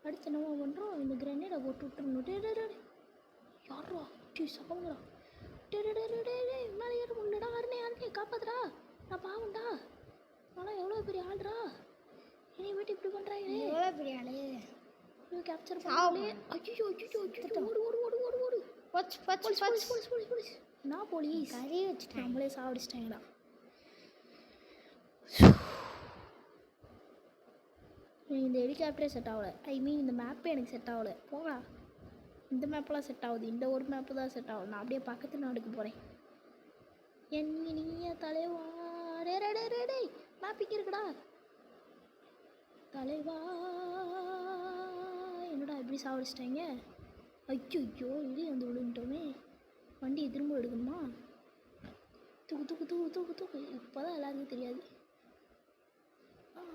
அடுத்து என்னவோ பண்ணுறோம், இந்த கிரனேடை போட்டு விட்டுருணும். யாரா சாவுங்களா? மேலே ஏற முடியலடா. யாருனே காப்பாத்துறா. நான் பாவண்டா. ஆனால் எவ்வளோ பெரிய ஆள்றா. இனி வீட்டு இப்படி பண்ணுறாங்க. எவ்வளோ பெரிய ஆளு. கேப்சர் பண்ணாலே. ஐயோ ஓடு. போலீஸ். நான் போலீஸ் கறி வச்சுட்டேன். நம்மளே சாவடிச்சிட்டாங்கடா. இந்த ஹெலிகாப்டரே செட் ஆகலை. இந்த மேப்பே எனக்கு செட் ஆகலை. போகா இந்த மேப்பெல்லாம் செட் ஆகுது. இந்த ஒரு மேப்பு தான் செட் ஆகும். நான் அப்படியே பக்கத்து நாடுக்கு போகிறேன். நீ தலைவா. டே மேப் இங்கே இருக்குடா. தலைவா என்னடா இப்படி சாவடிச்சிட்டாங்க. ஐயோ இது வந்து விழுந்துட்டோமே. வண்டியை திரும்ப எடுக்கணுமா? தூக்கு. இப்போ தான் எல்லாருக்கும் தெரியாது.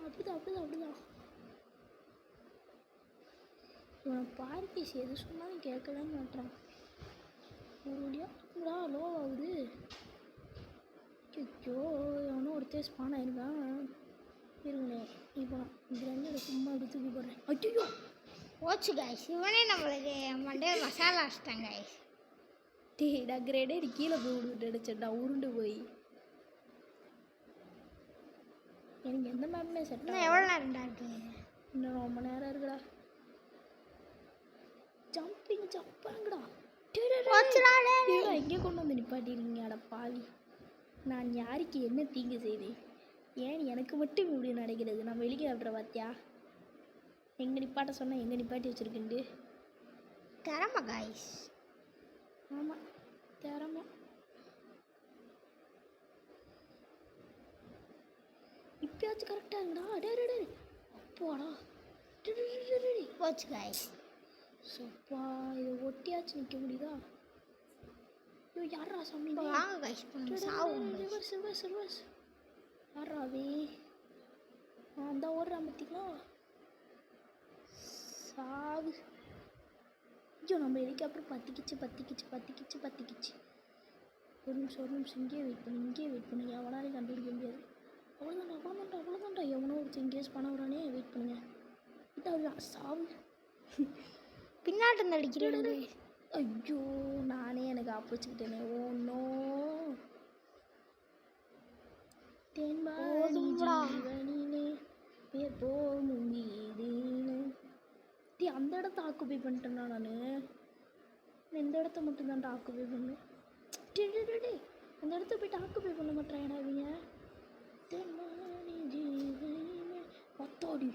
அப்படிதான். இவன் பார்க்கிஸ் எது சொன்னாலும் கேட்கவே மாட்டான். ஒரு வழியா லோ ஆகுது. ஐயோ எவனோ ஒருத்தர் ஸ்பான் ஆயிருக்கான். இருங்களேன் போகலாம். இது ரெண்டு சும்மா அப்படி தூக்கி போடுறேன். ஐயோ போச்சு கைஸ், இவனே நம்மளுக்கு மண்டையில் மசாலா அடிச்சிட்டாங்க கைஸ். டேய் நான் கிரேடேட் கீழே போய் விடுவிட்டு அடிச்சேன்டா உருண்டு போய். எனக்கு எந்த மேப்புமே செட் இன்னும் எவ்வளோ நேரம்டா இருக்கு? இன்னும் ரொம்ப நேரம் இருக்குடா. ஜம்பாங்கடா. போச்சுடா டேய். இங்கே கொண்டு வந்து நிப்பாட்டிருக்கீங்க அட பாவி. நான் யாருக்கு என்ன தீங்கு செய்தேன்? ஏன் எனக்கு மட்டும் இப்படி நடக்கிறது? நான் வெளியே ஆடுற பார்த்தியா? எங்கே நிப்பாட்ட சொன்னால் எங்கே நிப்பாட்டி வச்சுருக்குண்டு. திறமை கைஸ். ஆமாம் திறமை. இப்பயாச்சும் கரெக்டாக இருக்குடா. டே அப்பாடா. போச்சு கைஸ். சப்பா இதை ஒட்டியாச்சும் நிற்க முடியுதா? ஐயோ யாரா சொன்னீங்க? வாங்க கைஸ் சாவும். ரிவர்ஸ் யாராவே? அந்த ஓடுறான் பார்த்தீங்களா? சாவு. ஐயோ நம்ம ஹெலிகாப்டர் பத்திக்கிச்சு. ஒரு நிமிஷம் இங்கேயே வெயிட் பண்ணு எவனாலையும் கண்டுபிடிக்க முடியாது. அவ்வளோதான்டா எவனோ ஒருத்தர் இங்கேஸ் பண்ண வரானே. வெயிட் பண்ணுங்க. இதான் சாவு. பின்னாட்டு நடிக்கிறேன். ஐயோ நானே எனக்கு ஆப்போச்சுக்கிட்டேனே. Oh no. அந்த இடத்த ஆக்குபை பண்ணிட்டேன்னா நான். இந்த இடத்த மட்டும்தான்டா ஆக்குபை பண்ணேன். அந்த இடத்த போய்ட்டு ஆக்குபை பண்ண மாட்டேன் அவங்க. பத்தாடி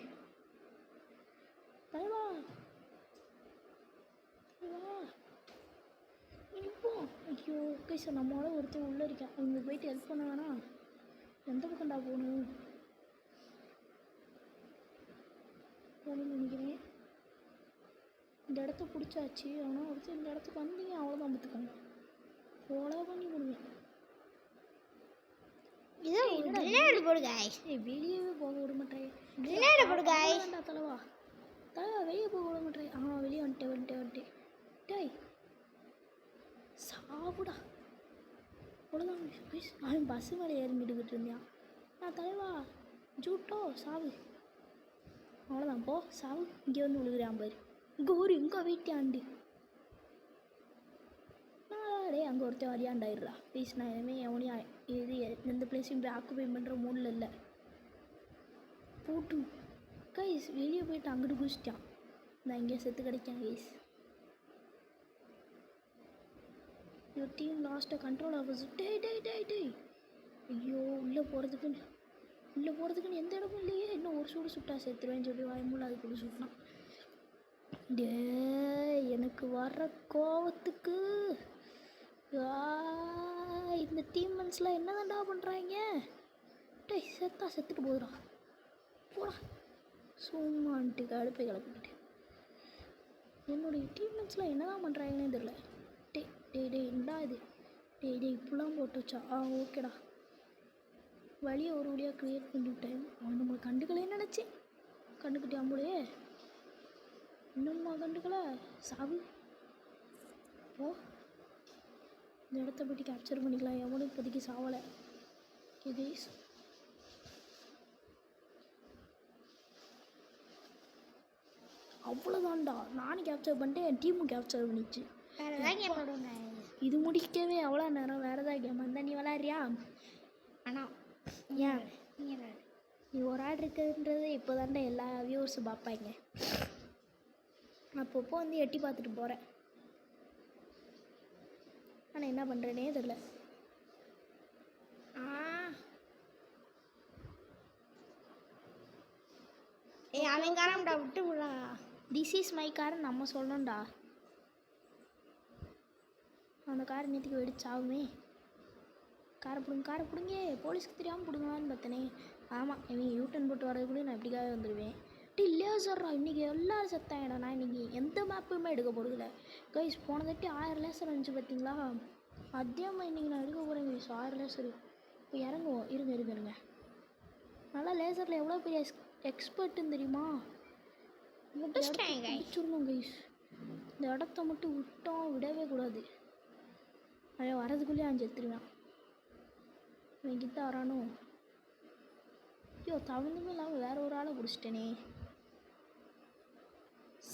தலைவா இப்போ. ஐயோ ஓகே சார் நம்மளால ஒருத்தர் உள்ளே இருக்கேன். அவங்க போயிட்டு ஹெல்ப் பண்ண வேணாம். எந்த பக்கம்டா போகணும்னு நினைக்கிறேன். இந்த இடத்த பிடிச்சாச்சு. ஆனால் ஒருத்தர் இந்த இடத்துக்கு வந்தீங்க அவ்வளோதான் பார்த்துக்கோங்க. ஃபாலோ பண்ணி கொடுங்க. வெளியவே போக விட மாட்டேன். தலைவா வெளியே போக விட மாட்டேன். வெளியே வந்துட்டேன். டேய் சாவுடா. அவ்வளோதான். அவன் பஸ்ஸு மேலே ஏறிக்கிட்டு இருந்தான். தலைவா ஜூட்டோ சாவு. அவ்வளோதான் போ சாவு. இங்கே வந்து விழுகிறான் பாரு. இங்கே ஒரு இங்கே வீட்டாண்டு. டே அங்கே ஒருத்தர் வரியாண்டாயிடுறா ப்ளீஸ். நான் இனிமேல் எவனையும் இது எந்த பிளேஸையும் போய் ஆக்குபை பண்ணுற மூடில் இல்லை. போட்டு கைஸ் வெளியே போயிட்டு அங்கிட்டு குதிச்சிட்டான். நான் இங்கே செத்து கிடைக்கேன் guys. Your team lost control office. டேய் ஐயோ உள்ளே போகிறதுக்குன்னு எந்த இடமும் இல்லையே. இன்னும் ஒரு சூடு சுட்டா செத்துருவேன்னு சொல்லி வாய்மூல அது கூட சுட்டினான். டே எனக்கு வர்ற கோவத்துக்கு இந்த டீம்மன்ஸ்லாம் என்ன தான்டா பண்ணுறாங்க? டேய் செத்துட்டு போதுடா போடா. சும்மான்ட்டு கடுப்பை கிளப்பிக்கிட்டு என்னுடைய டீம்மன்ஸ்லாம் என்ன தான் பண்ணுறாங்கன்னே தெரில. டேய் என்னடா இது? டேய் இப்படிலாம் போட்டு வச்சா ஓகேடா. வழியை ஒரு வழியாக க்ரியேட் பண்ணிவிட்டேன். அவன் நம்மளை கண்டுக்கலே நினச்சேன். கண்டுக்கிட்டான் போலே. இன்னும்மா கண்டுக்கல சாவு. ஓ இந்த இடத்த போய்ட்டு கேப்சர் பண்ணிக்கலாம். எவனும் இப்போதைக்கு சாவலை. இது அவ்வளோதான்டா. நானும் கேப்சர் பண்ணிட்டேன். என் டீமும் கேப்சர் பண்ணிச்சு. இது முடிக்கவே அவ்வளோ நேரம். வேறு ஏதாவது கேம் வந்தால் நீ விளாட்றியா? ஆனால் ஏன் நீ ஒரு ஆள் இருக்குன்றது இப்போ தாண்டா எல்லா வியூவர்ஸும் பார்ப்பாங்க. அப்பப்போ வந்து எட்டி பார்த்துட்டு போகிறேன். ஆனால் என்ன பண்ணுறேனே தெரில. அவன் காரம்டா விட்டு விடா. திஸ் இஸ் மை காரன் நம்ம சொல்லணும்டா. அந்த காரை நேற்றுக்கு வெடிச்சாகுமே. காரை பிடுங்க. போலீஸ்க்கு தெரியாமல் பிடுங்கலான்னு பார்த்தனே. ஆமாம் இவங்க யூட்டன் போட்டு வரது கூட நான் எப்படிக்காக வந்துடுவேன். இல்லையா சொல்கிறா இன்றைக்கி எல்லோரும் செத்தாயிடா. நான் இன்றைக்கி எந்த மேப்புமே எடுக்க போகிறதில்ல கைஸ். போன தட்டி 1000 லேசர் இருந்துச்சு பார்த்தீங்களா? அதேமாக இன்றைக்கி நான் எடுக்க போகிறேன் கைஸ் 1000 லேசரு. இப்போ இறங்குவோம். இருங்க நல்லா லேசரில் எவ்வளோ பெரிய எக்ஸ்பர்ட்டுன்னு தெரியுமா? முடிச்சிடணும் கைஸ். இந்த இடத்த மட்டும் விடவே கூடாது. அதை வரதுக்குள்ளேயே அஞ்சு எடுத்துருவேன். இவன் கிட்ட வரானோ? ஐயோ தகுந்தமே இல்லாமல் வேற ஒரு ஆளை பிடிச்சிட்டேனே.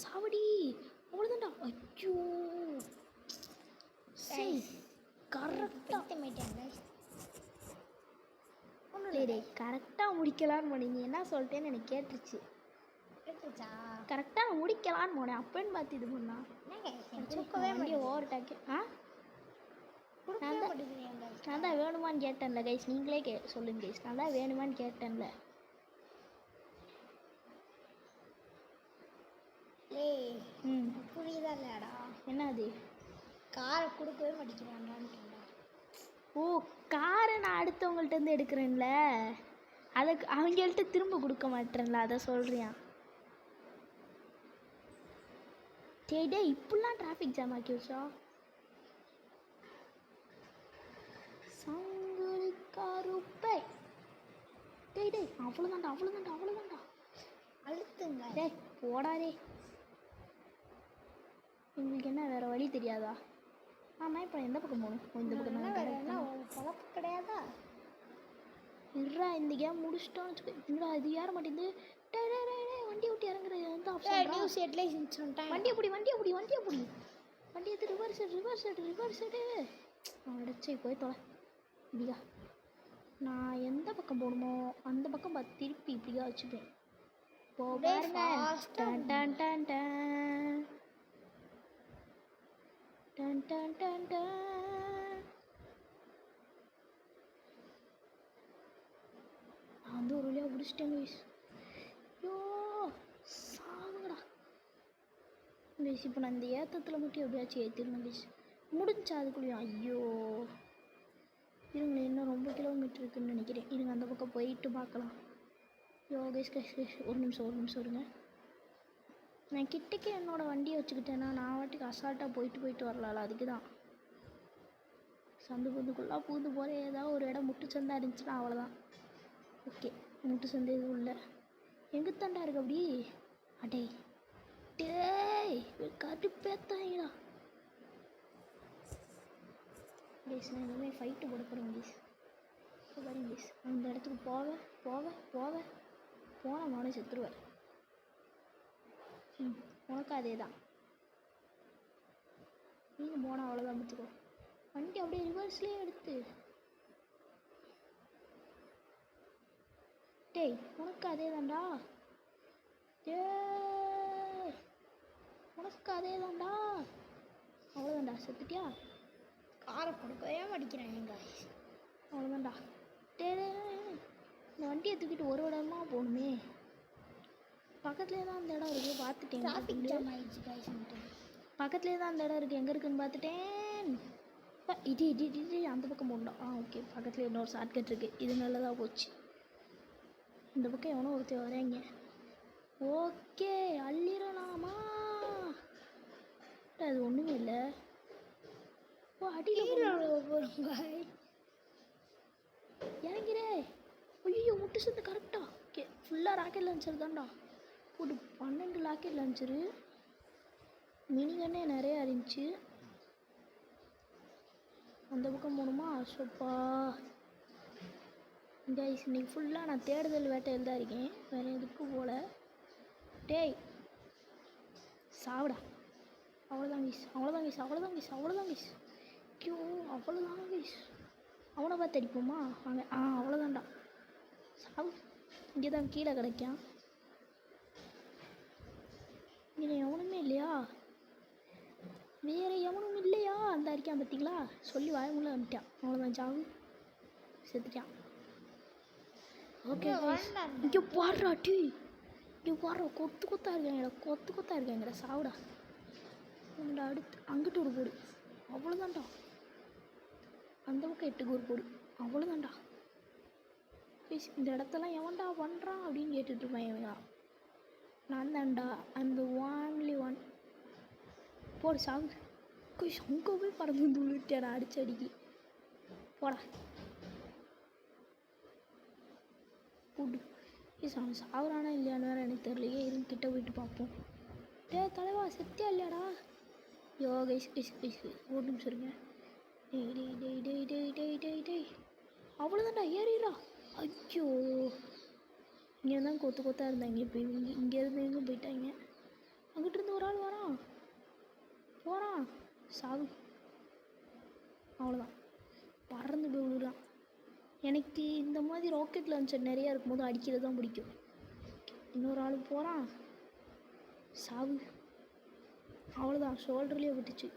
சாவடி. அவ்வளோதான்டா. ஐயோ சரி கரெக்டாக பைத்தியமாயிட்டேன் guys. டேய் கரெக்டாக முடிக்கலான்னு போனீங்க. என்ன சொல்லிட்டேன்னு எனக்கு கேட்டுருச்சு. கேட்டுச்சா? கரெக்டாக முடிக்கலான்னு போனேன். அப்பன்னு பார்த்து இது பண்ணா என்ன guys, கொடுக்கவே வண்டியை ஓவர் டேக்கு. கொடுக்கவே மாட்டேங்கிறீங்க guys. நான் தான் வேணுமான்னு கேட்டேன்ல கைஸ். நீங்களே சொல்லுங்க கைஸ். நான் தான் வேணுமான்னு கேட்டேன்ல. ஏய் ம் புரியுதா இல்லையாடா? என்ன அது? காரை கொடுக்கவே மாட்டேங்கிறான்டான்ட்டா. ஓ காரை நான் அடுத்தவங்கள்ட்டேருந்து எடுக்கிறேன்ல, அதுக்கு அவங்கள்ட்ட திரும்ப கொடுக்க மாட்டேன்ல, அதை சொல்கிறியா? டேய் டேய் இப்படிலாம் டிராஃபிக் ஜாம் ஆக்கி வச்சா. சங்குரு கருப்பை. டேய் டேய் அவ்வளோதான்டா அவ்வளோதான்டா அவ்வளோதான்டா. அழுத்துங்க. டேய் போடாதே. உங்களுக்கு என்ன வேறு வழி தெரியாதா? ஆமாம் இப்போ எந்த பக்கம் போகணும்? இந்த பக்கம் என்ன தான் வேற correct என்ன தான். உன் பொழப்பு கிடையாதா? இருடா இந்த கேம் முடிச்சிட்டோன்னு வச்சுக்கோ. இல்லைடா இது ஏற மாட்டேங்குது. டே டே டே டே வண்டியை விட்டு இறங்குறது எந்த ஆப்ஷன்? நியூஸ் ஹெட்லைன்ஸ் சொல்லிட்டேன். வண்டியை பிடி வண்டியை பிடி வண்டியை பிடி. வண்டி எடுத்து ரிவர்ஸ் ரிவர்ஸ் ரிவர்ஸ் அடைச்சி போய் தொலை. இப்படியா நான் எந்த பக்கம் போகணுமோ அந்த பக்கம் பார்த்து திருப்பி இப்படியா வச்சுப்பேன். போ பாருங்க. Done done done done done done done done. நான் வந்து ஒரு வழியாக முடிச்சிட்டேன் கைஸ். ஐயோ சாவுங்கடா கைஸ். இப்போ நான் இந்த ஏற்றத்தில் மட்டும் எப்படியாச்சும் ஏற்றிடணும் கைஸ். முடிஞ்சா அதுக்குள்ளேயும். ஐயோ இருங்க இன்னும் ரொம்ப கிலோமீட்டர் இருக்குன்னு நினைக்கிறேன். இருங்க அந்த பக்கம் போயிட்டு பார்க்கலாம். ஐயோ கைஸ் கைஸ் கைஸ் ஒரு நிமிஷம் இருங்க. நான் கிட்டக்கே என்னோடய வண்டியை வச்சுக்கிட்டேன்னா நான் வாட்டுக்கு அசால்ட்டாக போயிட்டு வரலாம்ல. அதுக்கு தான் சந்து பொந்துக்குள்ளே பூந்து போகிற ஏதாவது ஒரு இடம் முட்டு சந்தா இருந்துச்சுன்னா அவ்வளோதான். ஓகே முட்டு சந்தை இது உள்ள எங்கே தாண்டா இருக்கு அப்படி? அடே டேய் கடுப்பேத்தாங்களா ப்ளீஸ். நான் இனிமேல் ஃபைட்டு போட போகிறேன் ப்ளீஸ். பாருங்க ப்ளீஸ். அந்த இடத்துக்கு போனால் நானே செத்துருவேன். உனக்கு அதே தான். நீங்கள் போனால் அவ்வளோதான் பார்த்துக்கோ. வண்டி அப்படியே ரிவர்ஸ்லேயே எடுத்து. டேய் உனக்கு அதே தான்டா. டேய் உனக்கு அதே தான்டா. அவ்வளோதான்டா செத்துட்டியா? காரை கொடுக்கவே மாட்டேங்கிறாங்க guys. அவ்வளோதான்டா. டே இந்த வண்டியை தூக்கிட்டு ஒரு இடமா போகணுமே. பக்கத்துலேயே தான் அந்த இடம் இருக்குது பார்த்துட்டேன். டிராஃபிக் ஜாம் ஆயிடுச்சு guys. பக்கத்துலேயே தான் அந்த இடம் இருக்குது. எங்கே இருக்குதுன்னு பார்த்துட்டேன். இடி அந்த பக்கம் போகணும். ஓகே பக்கத்துலேயே இன்னொரு ஷார்ட்கட் இருக்குது. இது நல்லதாக போச்சு. இந்த பக்கம் எவனோ ஒருத்தர் வராங்க. ஓகே அள்ளிடலாமா? அது ஒன்றுமே இல்லை. ஓ அடியில் இறங்கிறே. ஐயோ முட்டு சேர்ந்து கரெக்டா. ஓகே ஃபுல்லாக ராக்கெட் லான்ச்சர் தான்டா. ஒரு 12 ராக்கெட் லான்ச்சரு. மினிகன்னே நிறையா இருந்துச்சு. அந்த பக்கம் போகணுமா? சோப்பா கைஸ் இன்னைக்கு ஃபுல்லாக நான் தேடுதல் வேட்டையில் தான் இருக்கேன். வேறு எதுக்கும் போகல. டேய் சாவிடா. அவ்வளோதான் கைஸ். ஐயோ அவ்வளோதான் கைஸ். அவனை பார்த்து அடிப்போமா? வாங்க. அவ்வளோதான்டா. சாவு. இங்கே தான் கீழே கிடைக்கான். இங்கே எவனுமே இல்லையா? வேறு எவனும் இல்லையா? அந்த அடிக்கான் பார்த்தீங்களா? சொல்லி வாயமுள்ள வந்துட்டான். அவ்வளோதான் சாவு. செத்துட்டான். ஓகே இங்கே பாடுறா டீ. இங்கே பாடுறா கொத்தா இருக்காங்கடா. சாவுடா. உண்டா அடுத்து அங்கிட்டு ஒரு போடு. அவ்வளோதான்டா. அந்த பக்கம் 8 ஒரு போடு. அவ்வளோதான்டா. இந்த இடத்தெல்லாம் எவன்டா பண்ணுறான் அப்படின்னு கேட்டுட்ருப்பான் இவங்க. நான் தான்டா அந்த ஒன்லி ஒன். போடு சாவு. அங்கே போய் பறந்து வந்து விழுட்டேன் நான் அடிக்கி. போடா போடு. அவன் சாகுறானா இல்லையான்னு வேறு எனக்கு தெரியலையே. இருந்து கிட்ட போயிட்டு பார்ப்போம். தலைவா செத்தியா இல்லையாடா? யோ கைஸ் ஒரு நிமிஷம் இருங்க. டேய் அவ்வளோதான்டா. ஏறிடா. ஐயோ இங்கே தான் கொத்து கொத்தா இருந்தாங்க. இப்போ இவங்க இங்கேருந்து எங்கே போயிட்டாங்க. அங்கிட்டிருந்து ஒரு ஆள் வரான் போகிறான். சாவு. அவ்வளோதான், பறந்து போய் விழுலாம். எனக்கு இந்த மாதிரி ராக்கெட் லான்ச்சர் நிறையா இருக்கும்போது அடிக்கிறது தான் பிடிக்கும். இன்னொரு ஆள் போகிறான். சாவு. அவ்வளோதான், ஷோல்டர்லேயே விட்டுச்சு.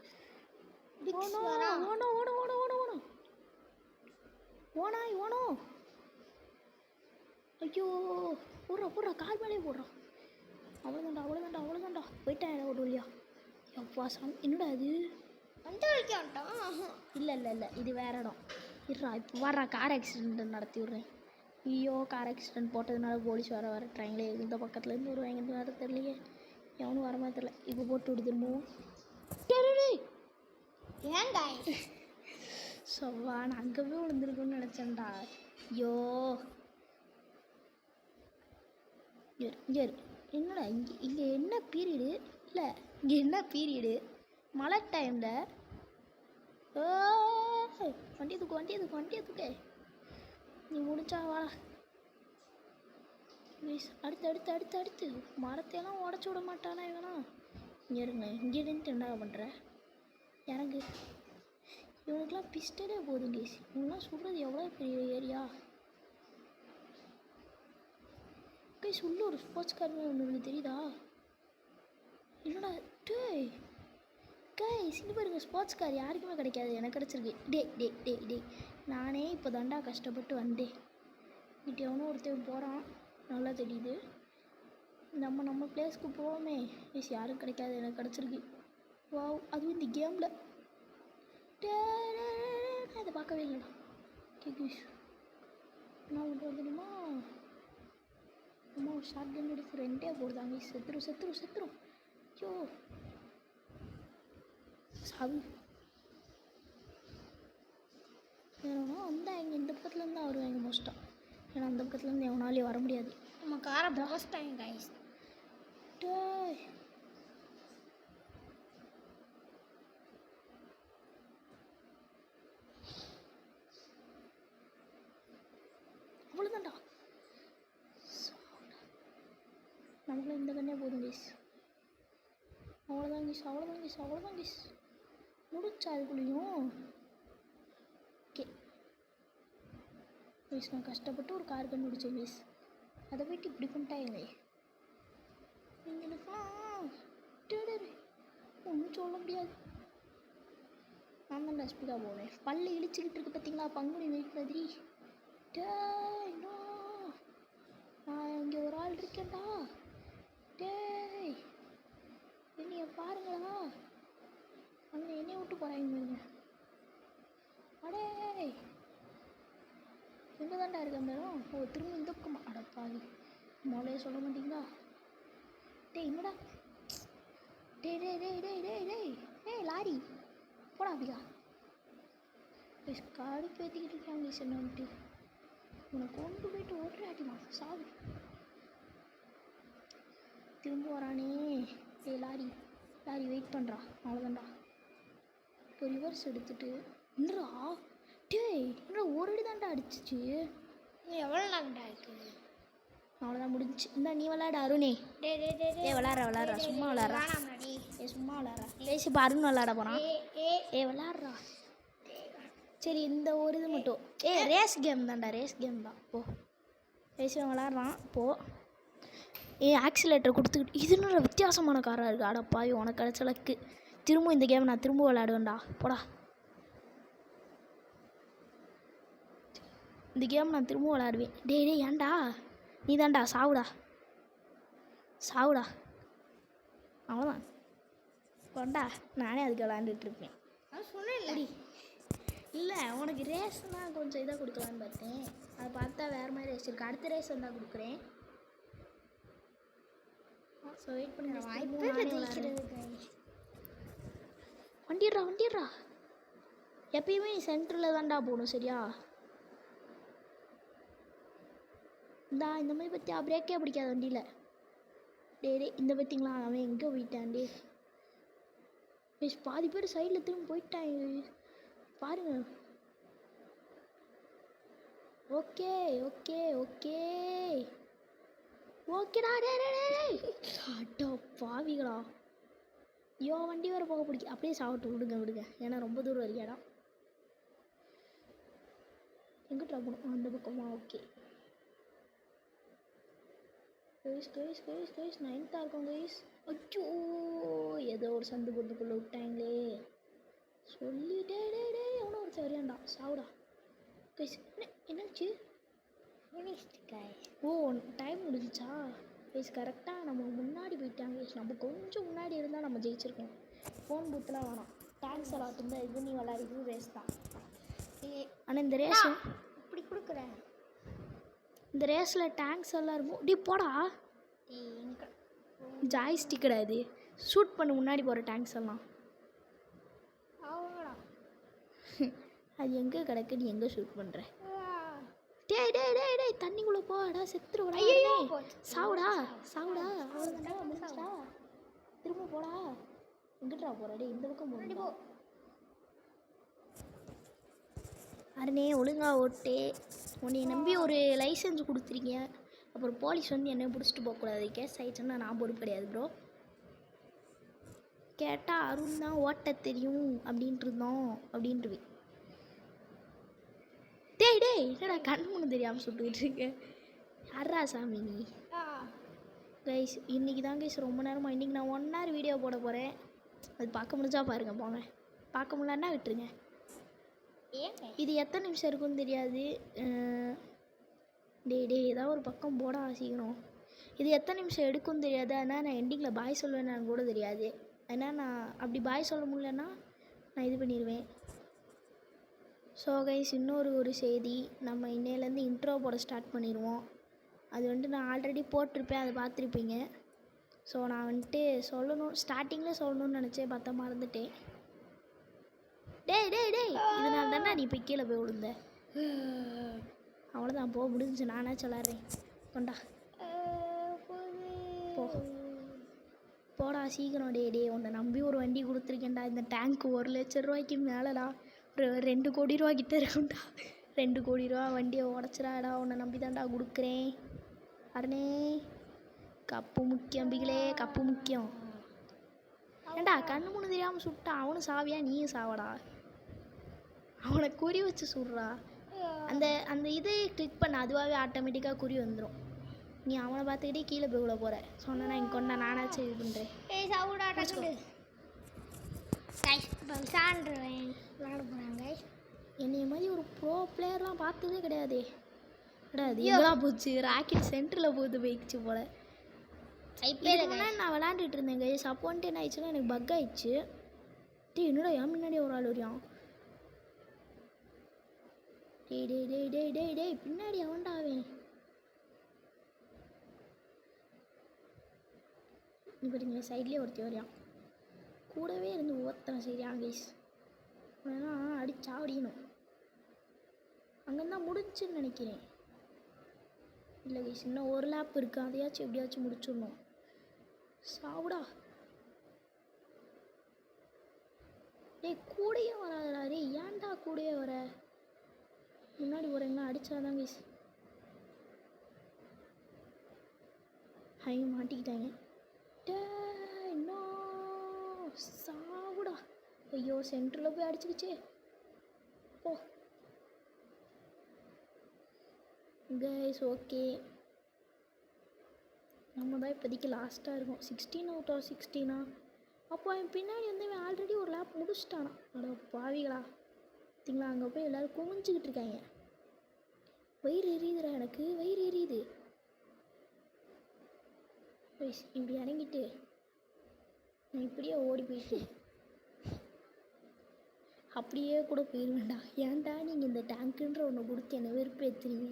ஓனோ ஓனோ ஓனோ ஓனோ ஓனோ ஓனோ ஓனாய் ஓனோ. ஐயோ, போடுறா கால் மேலே போடுறான். அவ்வளோதாண்டா போயிட்டேன் ஒரு வழியா. அப்பா சாமி, என்னடா அது? அந்த வரைக்கும் வந்துட்டான். இல்லை இது வேற இடம். இருறா, இப்போ வர்றா, கார் ஆக்சிடென்ட் நடத்தி விட்றேன். ஐயோ, கார் ஆக்சிடென்ட் போட்டதுனால போலீஸ் வர ட்ரெயினில் இந்த பக்கத்துலேருந்து வருவாங்க. இந்த வர தெரியலையே, எவனும் வர மாதிரி தெரியல. இப்போ போட்டு விடு திரும்பவும். ஏன் guys? சவ்வா, நான் அங்கே போய் விழுந்துருக்குன்னு நினச்சேன்டா. ஐயோ, இங்கே என்னடா இங்கே என்ன பீரியடு? இல்லை, இங்கே என்ன பீரியடு? மழை டைமில். வண்டியை தூக்கு. நீ முடிச்சா வாடா. அடுத்து மரத்தையெல்லாம் உடச்சி விட மாட்டானா இவனா? இங்கே இருங்க, இங்கே நின்று என்ன பண்ணுற? இறங்கு. இவனுக்குலாம் பிஸ்டலே போதும் கேஸ். இவங்களாம் சொல்கிறது எவ்வளோ பெரிய ஏரியா. கைஸ், உள்ள ஒரு ஸ்போர்ட்ஸ் கார் ஒன்று தெரியுதா? என்னடா டேய் கைஸ், இங்கே பாருங்க, ஸ்போர்ட்ஸ் கார் யாருக்குமே கிடைக்காது, எனக்கு கிடச்சிருக்கு. டே நானே இப்போ தாண்டா கஷ்டப்பட்டு வந்தேன். இங்கிட்ட எவனோ ஒருத்தன் போகிறான், நல்லா தெரியுது. நம்ம பிளேஸ்க்கு போவோமே. கைஸ், யாரும் கிடைக்காது, எனக்கு கிடச்சிருக்கு. வாவ், அதுவும் இந்த கேமில். நான் இதை பார்க்கவே இல்லைடா. கேஸ், என்ன பண்ணுறது தெரியுமா? அம்மா ஒரு ஷார்ட் கன் எடுத்து 2 போடுதாங்க. செத்துரும். ஐயோ, சாவு. வேணும்னா வந்தால் இங்கே இந்த பக்கத்துலேருந்து தான் வருவாங்க மோஸ்ட்டாக. ஏன்னா அந்த பக்கத்துலேருந்து எவனாலையும் வர முடியாது. நம்ம காரை போஸ்ட்டாங்க guys. டேய், அவ்வளோதான்டா. நமக்குள்ள இந்த கண்ணே போதும் கேஸ். அவ்வளோதான் கேஸ். முடிச்சா அதுக்குள்ளேயும். ஓகே கேஸ், நான் கஷ்டப்பட்டு ஒரு கார் கண்டுபிடிச்சேன் கேஸ். அதை போய்ட்டு இப்படி பண்ணிட்டாங்க. நீங்களுக்கா ஒன்றும் சொல்ல முடியாது. நான் தான் டஸ்பிகா போனேன். பல்லு இழிச்சிக்கிட்டு இருக்கு பார்த்தீங்களா, பங்குனி வெயிட் மாதிரி. நான் இங்கே ஒரு ஆள் இருக்கேன்டா. டேய், என்னைய பாருங்களா, அங்கே என்னைய விட்டு போகிறாங்க. அடே, எங்கே தாண்டா இருக்க மேடம்? ஓ, திரும்ப இந்த பக்கமா? அடப்பாவி, மொழையே சொல்ல மாட்டீங்களா? டேய், என்னடா? டேய் லாரி போடா அப்படியா? காடு பேத்திக்கிட்டு இருக்காங்க சொன்ன வந்துட்டு. உன்னை கொண்டு போயிட்டு ஓட்டுற அடிமா சாவு. திரும்ப வரானே. டேய் லாரி வெயிட் பண்ணுறா. அவ்வளோதான்டா. இப்போ ரிவர்ஸ் எடுத்துட்டு என்னடா? டேய், என்னடா ஒரு அடி தான்டா அடிச்சிச்சு. எவ்வளோ நாங்கடா இருக்குது? அவ்வளோதான், முடிஞ்சிச்சு. இந்த நீ விளாட அருணே. டே விளாட்றா சும்மா விளாட்றா. சும்மா விளாட்றா. பேசி இப்போ அருண் விளாட போகிறான். விளாட்றா. சரி, இந்த ஒரு இது மட்டும். ரேஸ் கேம் தான். போ, பேசி விளாட்றான். ஆக்சிலேட்டர் கொடுத்துக்கிட்டு. இது என்ன வித்தியாசமான காராக இருக்குது. அடப்பாவி, உனக்கு கிடச்சலக்கு. திரும்ப இந்த கேம் நான் திரும்ப விளாடுவேன்டா. போடா, இந்த கேம் நான் திரும்ப விளாடுவேன். டேய் ஏன்டா? நீ தான்டா, சாவுடா. அவ்வளோதான், கொண்டா. நானே அதுக்கு விளாண்டுட்ருப்பேன். சொன்னேன் இல்லை, உனக்கு ரேஸ்னால் கொஞ்சம் இதாக கொடுக்கலான்னு பார்த்தேன். அதை பார்த்தா வேறு மாதிரி ரேஸ் இருக்குது. அடுத்த ரேஸ் வந்தால் கொடுக்குறேன். ஸோ வெயிட் பண்ணி வண்டிடுறா. எப்பயுமே நீ சென்டரில் தான்டா போகணும், சரியா? இந்த மாதிரி பற்றியா பிரேக்கே பிடிக்காத வண்டியில். டே இந்த பற்றிங்களா, அவன் எங்கே போயிட்டான்டே? பாதி பேர் சைடில் திரும்ப போயிட்டாங்க பாருங்க. ஓகே ஓகேடா அட்டோ பாவிகளா. ஐயோ வண்டி வேறு போக பிடிக்கும். அப்படியே சாப்பிட்டு விடுங்க ஏன்னா ரொம்ப தூரம் இருக்கியாடா. எங்கிட்ட போகணும் அந்த பக்கமா. ஓகே கைஸ் 9th இருக்கும் கைஸ். அச்சோ ஏதோ ஒரு சந்து பொந்துக்குள்ளே விட்டாங்களே. சொல்லிட்டே எவனோ ஒரு சரியாண்டா சாவுடா. கைஸ் என்னாச்சு? ஓ டைம் முடிஞ்சிச்சா கைஸ்? கரெக்டாக நம்ம முன்னாடி போயிட்டாங்க கைஸ். நம்ம கொஞ்சம் முன்னாடி இருந்தால் நம்ம ஜெயிச்சிருக்கோம். ஃபோன் பூத்துலாம் வேணாம். டேங்க்ஸ் எல்லாம் இருந்தால் இது நீ விளாடிது ரேஸ் தான். ஆனால் இந்த ரேஸ் இப்படி கொடுக்குறேன். இந்த ரேஸில் டேங்க்ஸ் எல்லாம் இருக்கும். டி போடா ஜாய்ஸ்டிக் கிடையாது. ஷூட் பண்ண முன்னாடி போகிற டேங்க்ஸ் எல்லாம் அது எங்கே கிடக்கு? நீ எங்கே ஷூட் பண்ணுற? டேய் தண்ணிக்குள்ளே போடா செத்துருவடா. சாவுடா அவ்வளோதான்டா. திரும்ப போடா. எங்கிட்டா போகிற? டே இந்த பக்கம் போடா. அருணே ஒழுங்கா ஓட்டு. உன்னை நம்பி ஒரு லைசன்ஸ் கொடுத்துருக்கீங்க. அப்புறம் போலீஸ் வந்து என்னை பிடிச்சிட்டு போகக்கூடாது. கேஸ் ஆகிடுச்சுன்னா நான் பொறுப்பு கிடையாது ப்ரோ. கேட்டால் அருண் தான் ஓட்ட தெரியும் அப்படின்ட்டு இருந்தோம் அப்படின்ட்டு. டேய் என்னடா கண் மூணு தெரியாமல் சுட்டுக்கிட்டு இருக்கேன். யாரா சாமி நீ? கைஸ் இன்றைக்கி தான் கைஸ் ரொம்ப நேரமாக இன்றைக்கி நான் 1 hour வீடியோ போட போகிறேன். அது பார்க்க முடிஞ்சா பாருங்கள், போங்க. பார்க்க முடியலன்னா விட்டுருங்க. இது எத்தனை நிமிஷம் இருக்குன்னு தெரியாது. டேய் ஏதாவது ஒரு பக்கம் போட சீக்கிரம். இது எத்தனை நிமிஷம் எடுக்கும்னு தெரியாது. ஆனால் நான் எண்டிங்கில் பாய் சொல்லுவேன்னு கூட தெரியாது. ஏன்னா நான் அப்படி பாய் சொல்ல முடியலன்னா நான் இது பண்ணிடுவேன். ஸோ கைஸ் இன்னொரு செய்தி, நம்ம இன்னையிலேருந்து இன்ட்ரோ போட ஸ்டார்ட் பண்ணிடுவோம். அது வந்துட்டு நான் ஆல்ரெடி போட்டிருப்பேன், அதை பார்த்துருப்பீங்க. ஸோ நான் வந்துட்டு ஸ்டார்டிங்கில் சொல்லணும்னு நினச்சேன், பார்த்தா மறந்துட்டேன். டேய் இதனால தானே நீ இப்போ கீழே போய் விழுந்த. அவ்வளோதான் போ முடிஞ்சு. நானே சொல்லாடுறேன். கொண்டா போடா சீக்கிரம். டே உன்னை நம்பி ஒரு வண்டி கொடுத்துருக்கேன்டா. இந்த டேங்க்கு 1 லட்சம் ரூபாய்க்கு மேலேடா. ஒரு 2 கோடி ரூபா கிட்டே இருக்கும்டா. 2 கோடி ரூபா வண்டியை உடச்சிடாடா. உன்னை நம்பி தான்டா கொடுக்குறேன். அருணே கப்பு முக்கியம் பிகிலே, கப்பு முக்கியம். ஏண்டா கண்ணு மூணு தெரியாமல் சுட்டா அவனும் சாவியா நீயும் சாவடா. அவனை குறி வச்சு சுடுறா. அந்த இதை கிளிக் பண்ண அதுவாகவே ஆட்டோமேட்டிக்காக குறி வந்துடும். நீ அவனை பார்த்துக்கிட்டே கீழே போய் விட போகிற. சொன்னா இங்கே கொண்டா நானாச்சும் இது பண்ணுறேன். விளாட போகிறாங்க. என்னைய மாதிரி ஒரு ப்ரோ பிளேயர்லாம் பார்த்ததே கிடையாதே. கிடையாது எங்கெல்லாம் போச்சு? ராக்கெட் சென்டரில் போகுது போயிடுச்சு போல். நான் விளாண்டுட்டு இருந்தேன் கைஸ். அப்போ வந்துட்டு என்ன ஆயிடுச்சுன்னா எனக்கு பக் ஆயிடுச்சு. என்னடா என் முன்னாடியே ஒரு ஆள் வரையான். டேய் பின்னாடி அவன்டாவேன். இப்போ நீங்கள் சைட்லேயே ஒருத்தி வரையான். கூடவே இருந்து ஒருத்தன் சரியான் கைஸ். வேணா அடிச்சா அடிக்கணும். அங்கேருந்தான் முடிச்சுன்னு நினைக்கிறேன். இல்லை கைஸ் இன்னும் ஒரு லேப் இருக்குது. அதையாச்சும் எப்படியாச்சும் முடிச்சிடணும். சாவுடா. டேய் கூடையே வராதடா. ஏன்டா கூடையே வர? முன்னாடி போகிறீங்களா? அடித்தாதான் கைஸ். அவங்க மாட்டிக்கிட்டாங்க. இன்னும் சாவுடா. ஐயோ சென்டரில் போய் அடிச்சுக்கிச்சே. ஓ கைஸ் ஓகே, நம்ம தான் இப்போதைக்கு லாஸ்ட்டாக இருக்கும். 16 out of 16. அப்போ என் பின்னாடி வந்து அவன் ஆல்ரெடி ஒரு லேப் முடிச்சிட்டானா. அட பாவிகளா. பார்த்தீங்களா அங்கே போய் எல்லோரும் குமிஞ்சிக்கிட்டு இருக்காங்க. வயிறு எரியுதுடா எனக்கு, வயிறு எரியுது. இப்படி இறங்கிட்டு நான் இப்படியே ஓடி போயிட்டு அப்படியே கூட போயிடுவேண்டா. ஏன்டா நீங்கள் இந்த டேங்க்குன்ற ஒன்று கொடுத்து என்னை வெறுப்பு ஏற்றுறீங்க?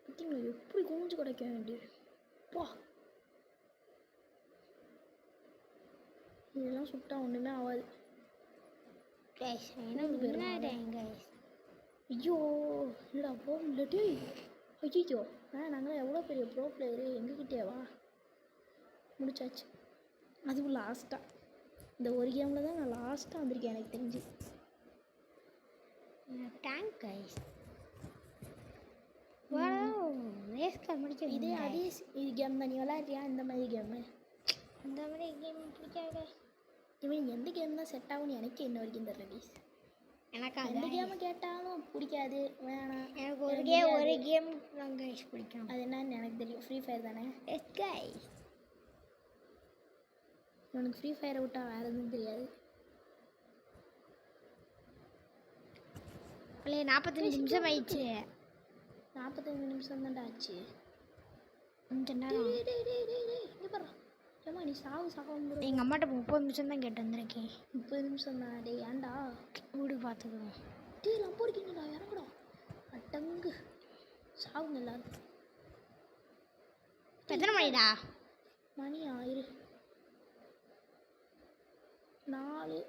பார்த்தீங்களா எப்படி குமிஞ்சு கிடைக்க வேண்டியது. பா இதெல்லாம் சுட்டா ஒன்றுமே ஆகாது. ஐயோ இல்லைடா போக முடியலட்டு. ஐயோ நாங்களாம் எவ்வளோ பெரிய ப்ரோ பிளேயரு. எங்ககிட்டேவா முடிச்சாச்சு. அதுவும் லாஸ்ட்டாக இந்த ஒரு கேமில் தான் நான் லாஸ்ட்டாக வந்திருக்கேன் எனக்கு தெரிஞ்சு. டேங்க் கைஸ் ரேஸ் கார் முடிக்க இதே அதே இது கேம் தான் நீ விளாட்றியா இந்த மாதிரி கேமு? அந்த மாதிரி கேம் பிடிக்காது. இவன் எந்த கேம் தான் செட் ஆகும்னு எனக்கு இன்ன வரைக்கும் தெரியல கைஸ். எனக்கா எந்த கேமை கேட்டாலும் பிடிக்காது, வேணாம். எனக்கு ஒரு கேம் தான் கைஸ் பிடிக்கும். அது என்னன்னு எனக்கு தெரியும், ஃப்ரீ ஃபயர் தானே. S guys. உனக்கு ஃப்ரீ ஃபயரை விட்டா வேறு எதுவும் தெரியாது. 45 நிமிஷம் ஆயிடுச்சு. 45 நிமிஷம் தான்டா ஆச்சு. கொஞ்ச நேரம். இங்கே பாரு ஏமா நீ சாகும். எங்கள் அம்மாட்ட 30 நிமிஷம் தான் கேட்டு வந்திருக்கேன். 30 நிமிஷம் தான். டே ஏன்டா வீடு பார்த்துக்கணும். டே லம்போர்கினிடா இறங்கடா அட்டங்கு சாகுங்க எல்லாரும். எத்தனை மணிடா? மணி 4:55.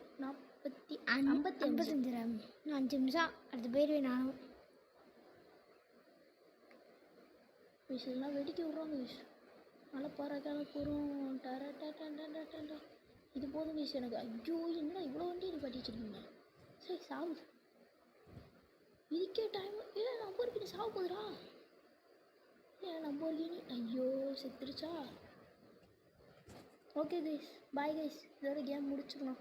5 நிமிஷம் அடுத்த போயிடுவேன் நானும். விஷ் எல்லாம் வெடிக்க விட்றாங்க விஷ். நல்லா பறக்கான போகிறோம். இது போதும் விஷ் எனக்கு. ஐயோ என்னடா இவ்வளோ வண்டி நீ பட்டி வச்சுருக்கீங்க. சரி சாகுது இதுக்கே டைம். இல்லை லம்போர்கினி சாக போகுதுடா. ஏன் லம்போர்கினி ஐயோ செத்துருச்சா. ஓகே கைஸ் பாய் கைஸ், இதோட கேம் முடிச்சுக்கலாம்.